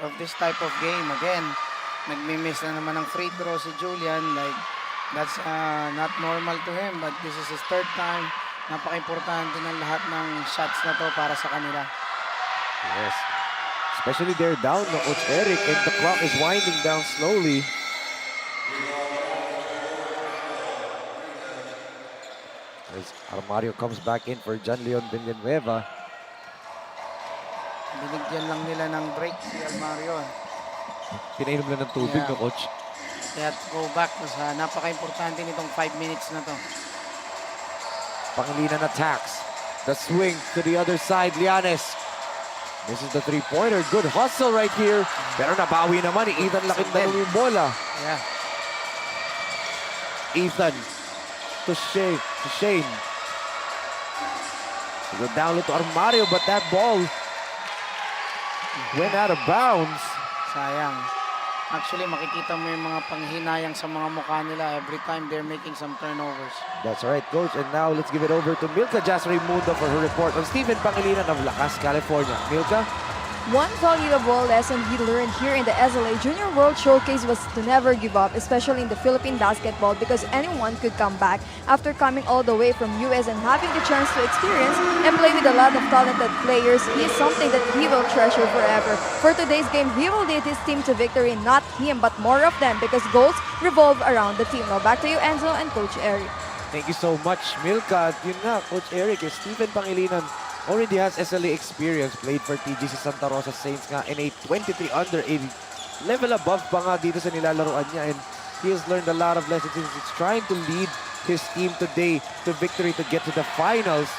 Speaker 2: of this type of game, again, nagmi-miss na naman ng free throw si Julian. Like, that's not normal to him, but this is his third time. Napaka-importante ng lahat ng shots na to para sa kanila.
Speaker 1: Yes. Especially they're down, no, Coach Eric, and the clock is winding down slowly. As Armario comes back in for John Leon Villanueva.
Speaker 2: Binigyan lang nila ng break si Almario.
Speaker 1: Pinainom lang ng tubig,
Speaker 2: Yeah.
Speaker 1: no, Coach?
Speaker 2: Kaya go back sa napaka-importante nitong 5 minutes na to.
Speaker 1: Pangilinan attacks. The swing to the other side, Llanes. This is the three-pointer. Good hustle right here. Pero nabawi naman ni Ethan Lakindano yung bola.
Speaker 2: Yeah.
Speaker 1: Ethan to Shane. Go down low to Armario, but that ball went out of bounds.
Speaker 2: Sayang. Actually, makikita mo yung mga panghinayang sa mga mukha nila every time they're making some turnovers.
Speaker 1: That's right, Coach. And now let's give it over to Milka Jasraymundo for her report on Stephen Pangilinan of Lakas, California. Milka?
Speaker 3: One valuable lesson we learned here in the SLA Junior World Showcase was to never give up, especially in the Philippine basketball, because anyone could come back after coming all the way from US and having the chance to experience and play with a lot of talented players. He is something that he will treasure forever. For today's game, he will lead his team to victory, not him, but more of them, because goals revolve around the team. Now back to you, Enzo and Coach Eric.
Speaker 1: Thank you so much, Milka. At yun nga, Coach Eric, Stephen Pangilinan already has SLA experience, played for TGC Santa Rosa Saints nga in a 23 under 80. Level above pa nga dito sa nilalaroan niya, and he has learned a lot of lessons since he's trying to lead his team today to victory to get to the finals.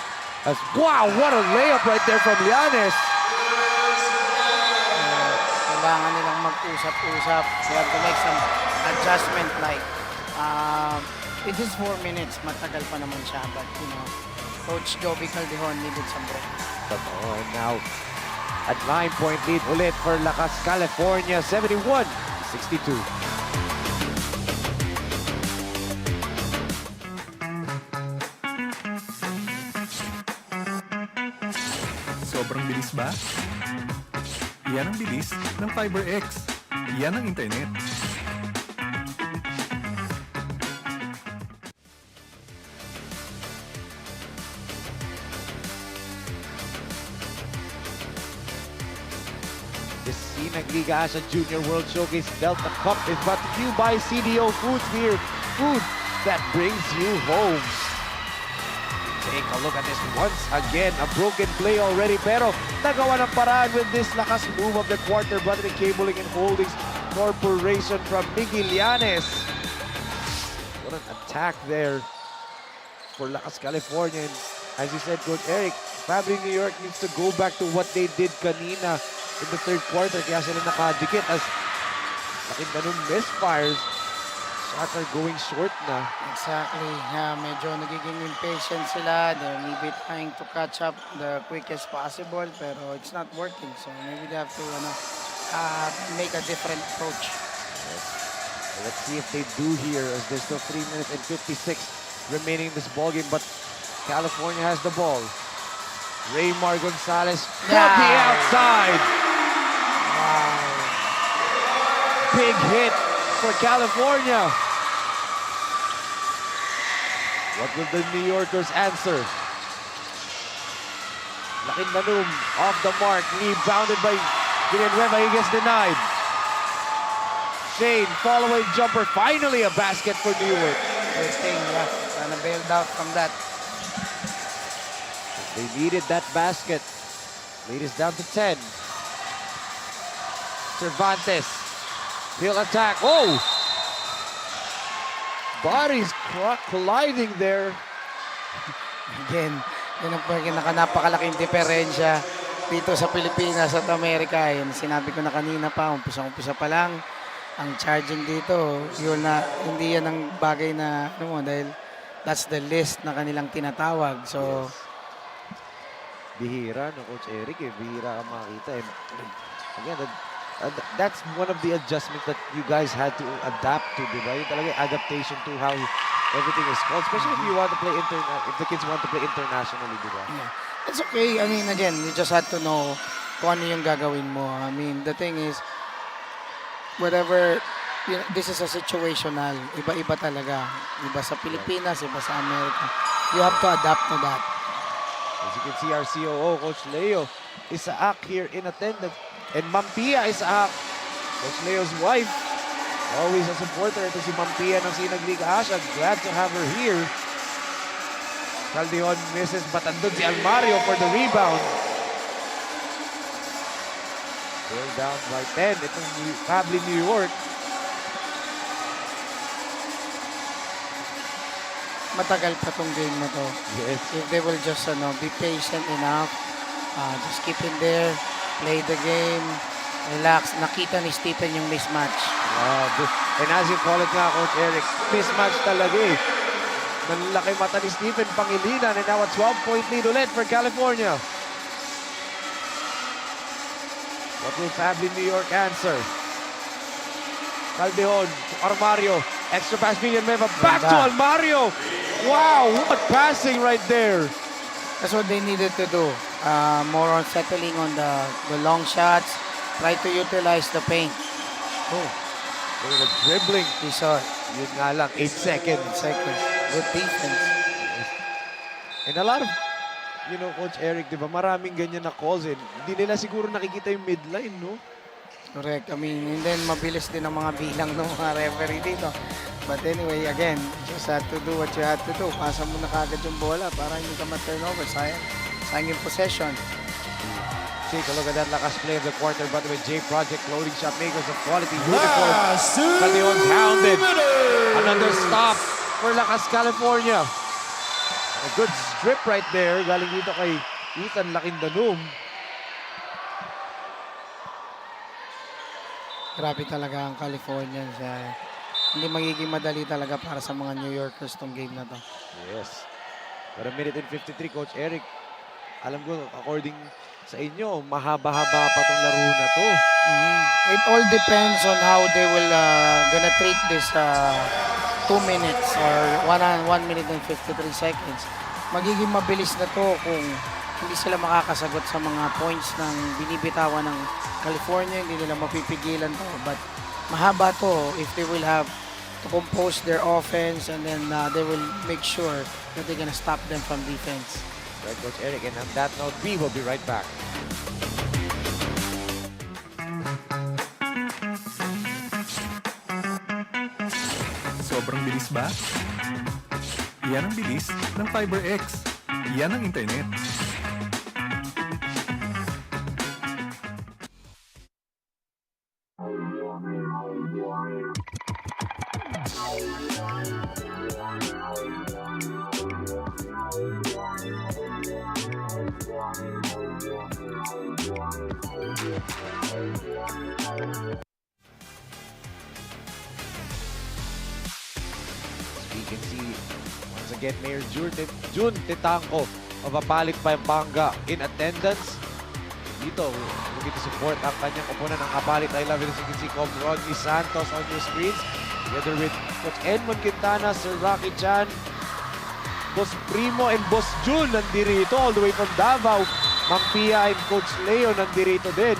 Speaker 1: As wow, what a layup right there from Llanes.
Speaker 2: Kailangan nilang mag-usap-usap. They have to make some adjustment like it is 4 minutes, matagal pa naman siya, but Coach Joby Caldejon needed some break.
Speaker 1: And now, at 9-point lead ulit for Lakas, California, 71-62.
Speaker 10: Sobrang bilis ba? Yan ang bilis ng FiberX. Yan ang internet.
Speaker 1: The Sinag Liga Asya Junior World Showcase Delta Cup is brought to you by CDO Foods Beer. Food that brings you home. Take a look at this once again. A broken play already, pero nagawa ng paraan with this lakas move of the quarter button cabling and holdings corporation from Miguel Llanes. What an attack there for Lakas California. And as you said, Coach Eric, FABLLI New York needs to go back to what they did kanina in the third quarter. Kaya sila nakadikit as laking ganun misfires. Shots are going short na.
Speaker 2: Exactly. Medyo nagiging impatient sila. They're maybe trying to catch up the quickest possible, pero it's not working. So maybe they have to make a different approach.
Speaker 1: Yes. So let's see if they do here, as there's still 3 minutes and 56 remaining in this ballgame, but California has the ball. Raymar Gonzalez from the outside.
Speaker 2: Wow.
Speaker 1: Big hit for California. What will the New Yorkers answer? Laking Manum off the mark, rebounded by Villanueva. He gets denied. Shane, follow-away jumper, finally a basket for New York.
Speaker 2: Good thing, kind of bailed out from that.
Speaker 1: They needed that basket. Lead is down to 10. Cervantes, he'll attack. Oh! Bodies colliding there.
Speaker 2: Again, yun ang napakalaking diferensya dito sa Pilipinas at Amerika. Yan, sinabi ko na kanina pa, umpisa pa lang ang charging dito. Yun na, hindi yan ang bagay na, dahil that's the list na kanilang tinatawag. So,
Speaker 1: Bihira, no, Coach Eric, bihira ka makita. Again, that's one of the adjustments that you guys had to adapt to, di ba? Yung talaga adaptation to how everything is called, especially if you want to play if the kids want to play internationally, di ba?
Speaker 2: yeah. It's okay. I mean, again, you just had to know kung ano yung gagawin mo. I mean, the thing is, whatever, this is a situational. Iba-iba talaga. Iba sa Pilipinas, iba sa Amerika. You have to adapt to that.
Speaker 1: As you can see, our COO, Coach Leo Isaac here in attendance. And Mampia Isaac, Coach Leo's wife. Always a supporter. Ito si Mampia ng Sinag Liga Asya. Glad to have her here. Caldeon misses, but andun si Almario for the rebound. Still down by 10. Itong FABLLI New York.
Speaker 2: Matagal pa tong game na to.
Speaker 1: Yes.
Speaker 2: If they will just be patient enough, just keep in there, play the game, relax. Nakita ni Stephen yung mismatch.
Speaker 1: And as you call it nga, Coach Eric, mismatch talaga eh. Nanlaki mata ni Stephen Pangilinan, and now a 12-point lead ulit for California. What will FABLLI New York answer? Caldeon to Almario. Extra pass, Villanueva. Back to Almario. Wow, what passing right there.
Speaker 2: That's what they needed to do. More on settling on the long shots. Try to utilize the paint.
Speaker 1: Oh, there was dribbling.
Speaker 2: We saw it.
Speaker 1: Yun nga lang, 8 seconds.
Speaker 2: Good defense.
Speaker 1: And a lot of, Coach Eric, di ba, maraming ganyan na calls. Hindi nila siguro nakikita yung midline, no?
Speaker 2: Correct. I mean, and then mabilis din ang mga bilang ng mga referee dito. But anyway, again, just had to do what you had to do. Pasa mo na kagad yung bola para hindi ka ma-turnover. Sayang yung possession.
Speaker 1: Take a look at that lakas play of the quarter, by the way, J Project loading shot makers of quality uniform. Caldeon's hounded. Another stop for Lakas California. A good strip right there. Galing dito kay Ethan Lakindanum.
Speaker 2: Grabe talaga ang Californians. Hindi magiging madali talaga para sa mga New Yorkers tong game na to.
Speaker 1: Yes. But a minute and 53, Coach Eric. Alam ko, according sa inyo, mahaba-haba pa tong laro na to.
Speaker 2: It all depends on how they will gonna treat this 2 minutes or 1 minute and 53 seconds. Magiging mabilis na to kung hindi sila makakasagot sa mga points ng binibitawan ng California. Hindi nila mapipigilan to. But mahaba to if they will have to compose their offense, and then they will make sure that they're gonna stop them from defense.
Speaker 1: Right, Coach Eric. And on that note, we will be right back.
Speaker 10: Sobrang bilis ba? Yan ang bilis ng FiberX. Yan ang internet.
Speaker 1: We can see once again Mayor Jun Titangco of Apalit Pampanga in attendance. Dito, looking to support ang kanyang opponent, ang Apalit I Love It. As you can see, Coach Rodney Santos on your screens. Together with Coach Edmond Quintana, Sir Rocky Chan, Boss Primo and Boss Jun nandirito all the way from Davao. Mang Pia and Coach Leo nandirito din.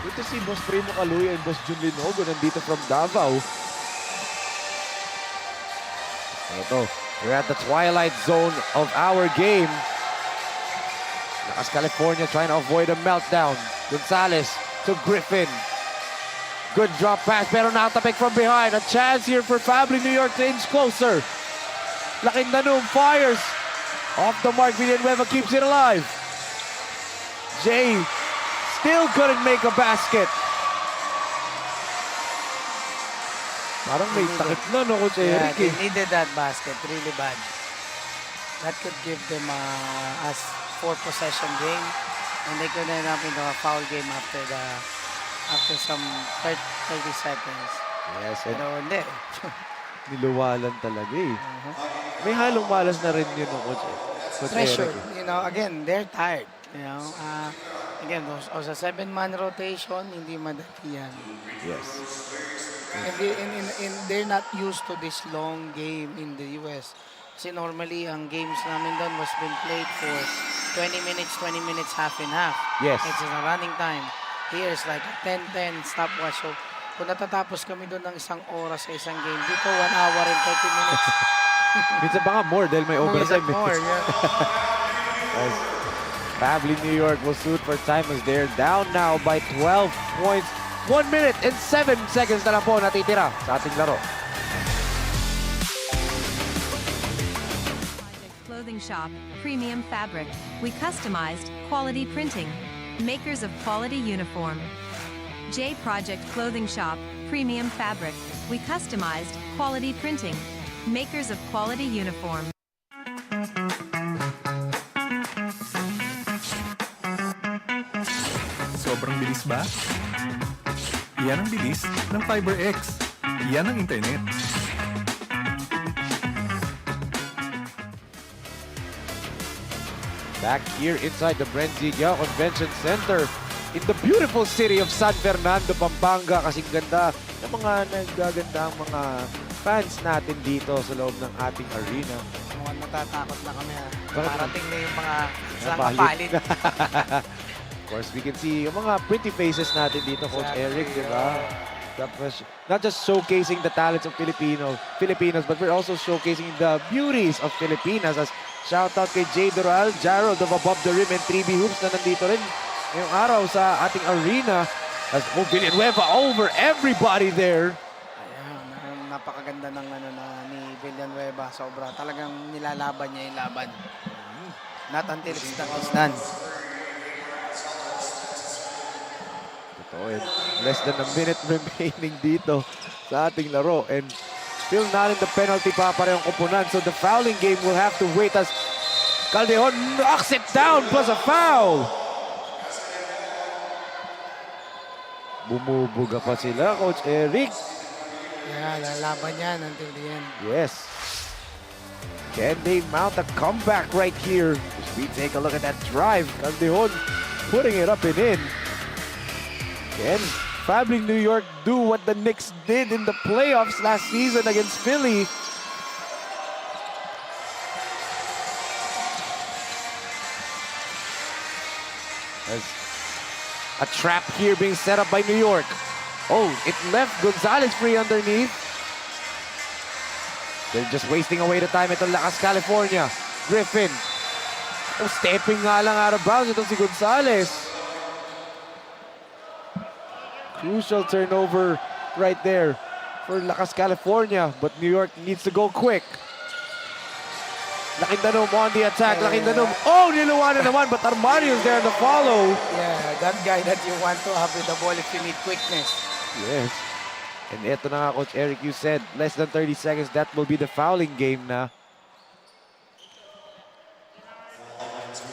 Speaker 1: Good to see Boss Primo Kaluya and Boss Jun Linogo nandito from Davao. Ito, we're at the twilight zone of our game. Lakas California trying to avoid a meltdown. Gonzalez to Griffin. Good drop pass, pero nakatapik from behind. A chance here for FABLLI New York to inch closer. Lakindanum fires. Off the mark, Villanueva keeps it alive. Jay still couldn't make a basket. Parang may takip na, no, Coach Eric?
Speaker 2: They needed that basket really bad. That could give them a 4-possession game, and they could end up in a foul game after some 30 seconds.
Speaker 1: Yes,
Speaker 2: Pero hindi.
Speaker 1: niluwalan talaga eh. May halong malas na rin yun, no, Coach
Speaker 2: Pressure.
Speaker 1: Eric.
Speaker 2: You know, again, they're tired. You know, again, sa 7-man rotation, hindi madali yan.
Speaker 1: Yes.
Speaker 2: And they're not used to this long game in the US. Kasi normally, ang games namin doon was been played for 20 minutes, half and half.
Speaker 1: Yes.
Speaker 2: It's a running time. Here, it's like a 10-10 stopwatch. So, kung natatapos kami doon ng isang oras sa isang game, dito 1 hour and 30 minutes.
Speaker 1: Minsan pa nga more dahil may overtime.
Speaker 2: More, yeah.
Speaker 1: FABLLI New York will suit for time as they're down now by 12 points. 1 minute and 7 seconds na lang po natitira sa ating laro.
Speaker 6: Clothing shop, premium fabric. We customized quality printing. Makers of quality uniform. J Project Clothing Shop, premium fabric. We customized quality printing. Makers of quality uniform.
Speaker 10: Sobrang bilis ba? Yan ang bilis ng FiberX. Yan ang internet.
Speaker 1: Back here inside the BREN GUIAO Convention Center in the beautiful city of San Fernando, Pampanga. Kasing ganda ng mga naggaganda ang mga fans natin dito sa loob ng ating arena.
Speaker 2: Mukhang natatakot na kami.
Speaker 1: Bakit?
Speaker 2: Parating na yung mga
Speaker 1: Napalit.
Speaker 2: kapalit.
Speaker 1: Of course, we can see yung mga pretty faces natin dito, Coach Eric, di ba? Not just showcasing the talents of Filipinos, but we're also showcasing the beauties of Filipinas. As shout out kay Jay Doral, Jarrod of Above the Rim and 3B Hoops na nandito rin ngayong araw sa ating arena. As Villanueva over everybody there.
Speaker 2: Ayan, napakaganda ng ni Villanueva. Sobra. Talagang nilalaban niya yung laban. Not until it's done.
Speaker 1: Less than a minute remaining dito sa ating laro. And still not in the penalty pa parehong kupunan. So the fouling game will have to wait as Caldejon knocks it down plus a foul. Bumubuga pa sila, Coach Eric.
Speaker 2: Yeah, lalaban yan until the end.
Speaker 1: Yes. Can they mount a comeback right here? As we take a look at that drive, Caldejon putting it up and in. Can FABLLI New York do what the Knicks did in the playoffs last season against Philly? There's a trap here being set up by New York. Oh, it left Gonzalez free underneath. They're just wasting away the time. Itong Lakas California. Griffin. Oh, stepping nga lang out of bounds itong si Gonzalez. Crucial turnover right there for Lakas California, but New York needs to go quick. Lakindanom on the attack. Lakindanom. Oh, niluwanan naman, but Armario's there on the follow.
Speaker 2: Yeah, that guy that you want to have with the ball if you need quickness.
Speaker 1: Yes. And eto na nga, Coach Eric, you said less than 30 seconds, that will be the fouling game na.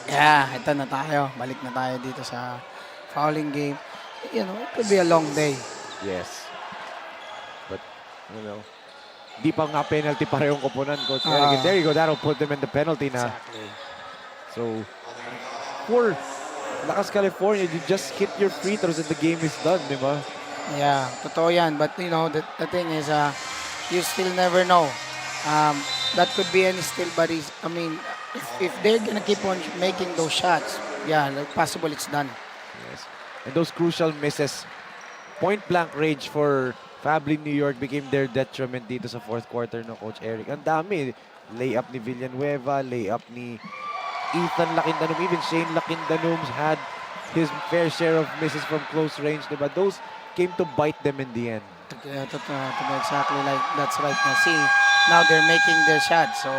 Speaker 2: Yeah, ito na tayo. Balik na tayo dito sa fouling game. You know, it could be a long day.
Speaker 1: Yes. But, you know, di pa nga penalty parehong koponan, Coach Eric. And there you go, that'll put them in the penalty na.
Speaker 2: Exactly.
Speaker 1: So, for Lakas California, you just hit your free throws and the game is done, di ba?
Speaker 2: Yeah, totoo yan. But, you know, the thing is, you still never know. That could be any steal, but I mean, if they're gonna keep on making those shots, yeah, like possible it's done.
Speaker 1: Yes. And those crucial misses, point-blank range for FABLLI New York became their detriment dito sa fourth quarter ng Coach Eric. Ang dami. Layup ni Villanueva, layup ni Ethan Lakindanom, even Shane Lakindanom's had his fair share of misses from close range, diba? Those came to bite them in the end.
Speaker 2: Exactly like that's right. Now see, now they're making their shots. So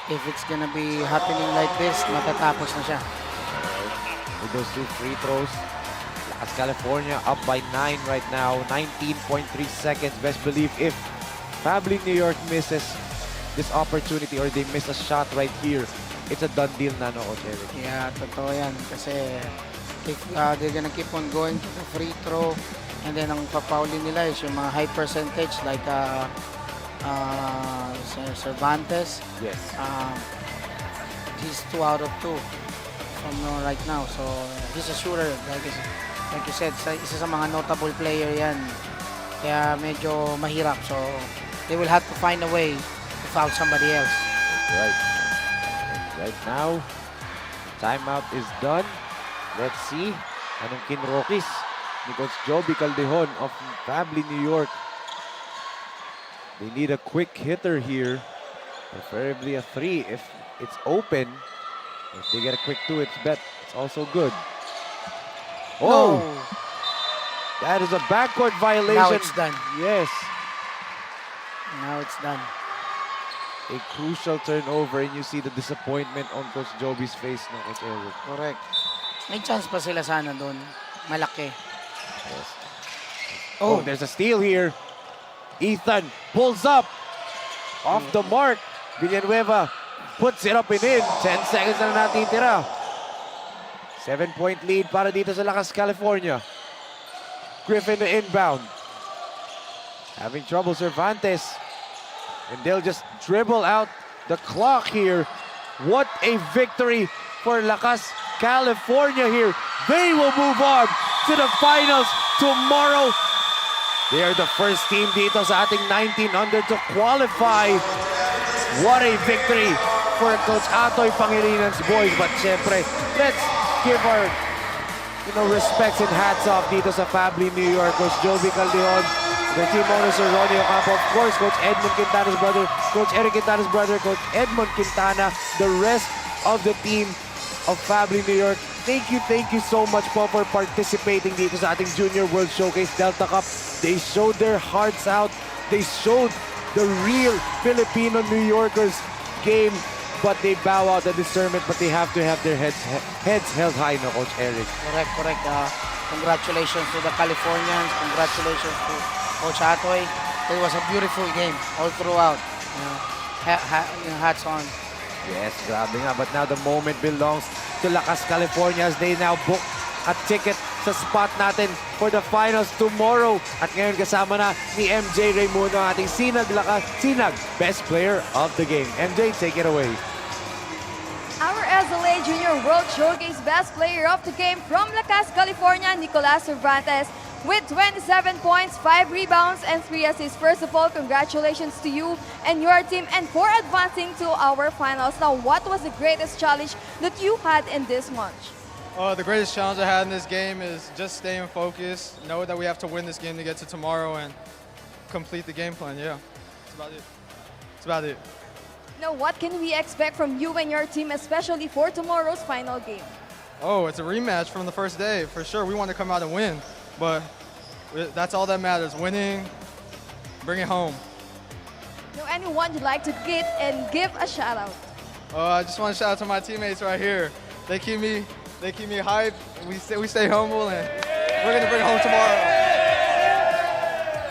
Speaker 2: if it's gonna be happening like this, matatapos na siya.
Speaker 1: With those two free throws, Lakas California up by 9 right now, 19.3 seconds. Best believe if FABLLI New York misses this opportunity or they miss a shot right here, it's a done deal na, no, Coach Eric?
Speaker 2: Yeah, totoo yan. Kasi if they're gonna keep on going to the free throw, and then ang papaulin nila is yung mga high percentage like Cervantes.
Speaker 1: Yes.
Speaker 2: He's 2 out of 2 from right now. So he's a shooter. Like you said, isa sa mga notable player yan. Kaya medyo mahirap. So they will have to find a way to foul somebody else.
Speaker 1: Right. Right now, timeout is done. Let's see. Anong kinrokis ni Coach Joby Caldejon of FABLLI New York. They need a quick hitter here. Preferably a 3 if it's open. If they get a quick 2, it's also good. Oh!
Speaker 2: No.
Speaker 1: That is a backcourt violation.
Speaker 2: Now it's done.
Speaker 1: Yes.
Speaker 2: Now it's done.
Speaker 1: A crucial turnover and you see the disappointment on Coach Joby's face ng Coach Eric.
Speaker 2: Correct. May chance pa sila sana doon. Malaki.
Speaker 1: Yes. Oh, there's a steal here. Ethan pulls up. Off the mark. Villanueva puts it up and in. 10 seconds na natitira. 7-point lead para dito sa Lakas California. Griffin to inbound. Having trouble Cervantes. And they'll just dribble out the clock here. What a victory for Lakas California here. They will move on to the finals tomorrow. They are the first team dito sa ating 19 under to qualify. What a victory for Coach Atoy Pangilinan's boys. But syempre, let's give our respects and hats off dito sa FABLLI New York. Coach Joby Caldejon, the team owner Sir Ronnie Ocampo, of course, Coach Edmond Quintana's brother, Coach Eric Quintana's brother, Coach Edmond Quintana, the rest of the team of FABLLI New York. Thank you so much po for participating dito sa ating Junior World Showcase Delta Cup. They showed their hearts out. They showed the real Filipino New Yorkers game, but they bow out the discernment, but they have to have their heads held high, no, Coach Eric?
Speaker 2: Correct. Congratulations to the Californians. Congratulations to Coach Atoy. It was a beautiful game all throughout. Hats on.
Speaker 1: Yes, grabe nga. But now the moment belongs to Lakas California as they now book a ticket sa spot natin for the finals tomorrow. At ngayon kasama na ni MJ Raimundo, ating Sinag Best Player of the Game. MJ, take it away.
Speaker 3: Our SLA Junior World Showcase Best Player of the Game from Lakas, California, Nicolas Cervantes. with 27 points, 5 rebounds, and 3 assists. First of all, congratulations to you and your team and for advancing to our finals. Now, what was the greatest challenge that you had in this match?
Speaker 15: The greatest challenge I had in this game is just staying focused, know that we have to win this game to get to tomorrow and complete the game plan, yeah. That's about it. That's about it.
Speaker 3: Now, what can we expect from you and your team, especially for tomorrow's final game?
Speaker 15: Oh, it's a rematch from the first day, for sure. We want to come out and win, but that's all that matters. Winning, bring it home.
Speaker 3: Now, anyone you'd like to get and give a shout out?
Speaker 15: I just want to shout out to my teammates right here. They keep me hyped. We stay humble, and we're gonna bring it home tomorrow.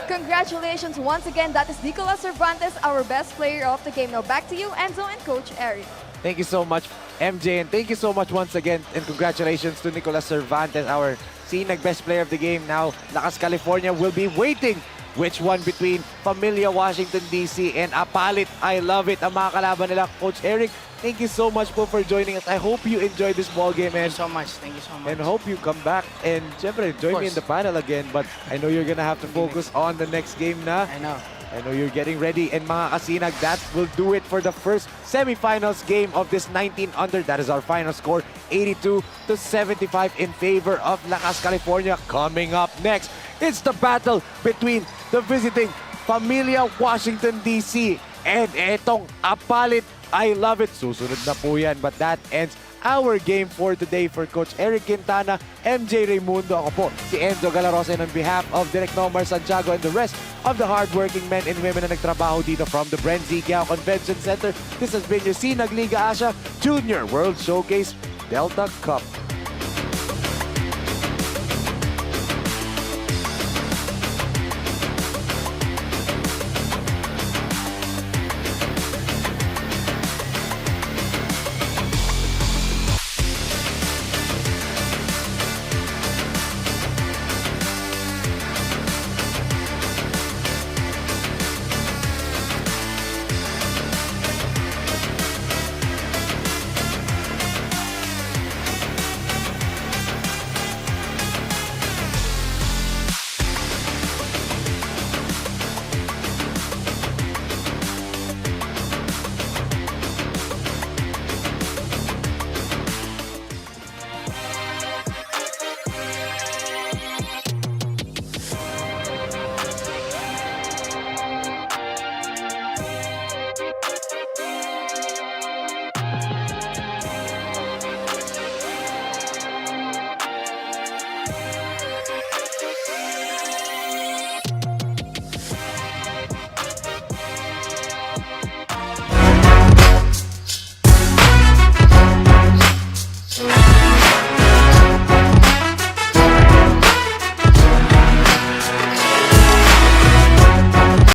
Speaker 3: Congratulations once again. That is Nicolas Cervantes, our best player of the game. Now back to you, Enzo and Coach Eric.
Speaker 1: Thank you so much, MJ, and thank you so much once again, and congratulations to Nicolas Cervantes, our Sinag best player of the game. Now, Lakas California will be waiting which one between Familia Washington DC and Apalit. I love it. Ang mga kalaban nila, Coach Eric, thank you so much po for joining us. I hope you enjoyed this ball game.
Speaker 2: Thank you so much. Thank you so much.
Speaker 1: And hope you come back and syempre, join me in the panel again. But I know you're gonna have to focus on the next game na.
Speaker 2: I know.
Speaker 1: I know you're getting ready. And mga kasinag, that will do it for the first semifinals game of this 19 under. That is our final score, 82-75 in favor of Lakas California. Coming up next, it's the battle between the visiting Familia Washington DC and etong Apalit. I love it. Susunod na po yan. But that ends our game for today. For Coach Eric Quintana, MJ Raimundo, ako po si Enzo Galarosa, and on behalf of Direk Nomar Santiago and the rest of the hardworking men and women na nagtrabaho dito from the BREN GUIAO Convention Center, this has been your Sinag Liga Asya Junior World Showcase Delta Cup.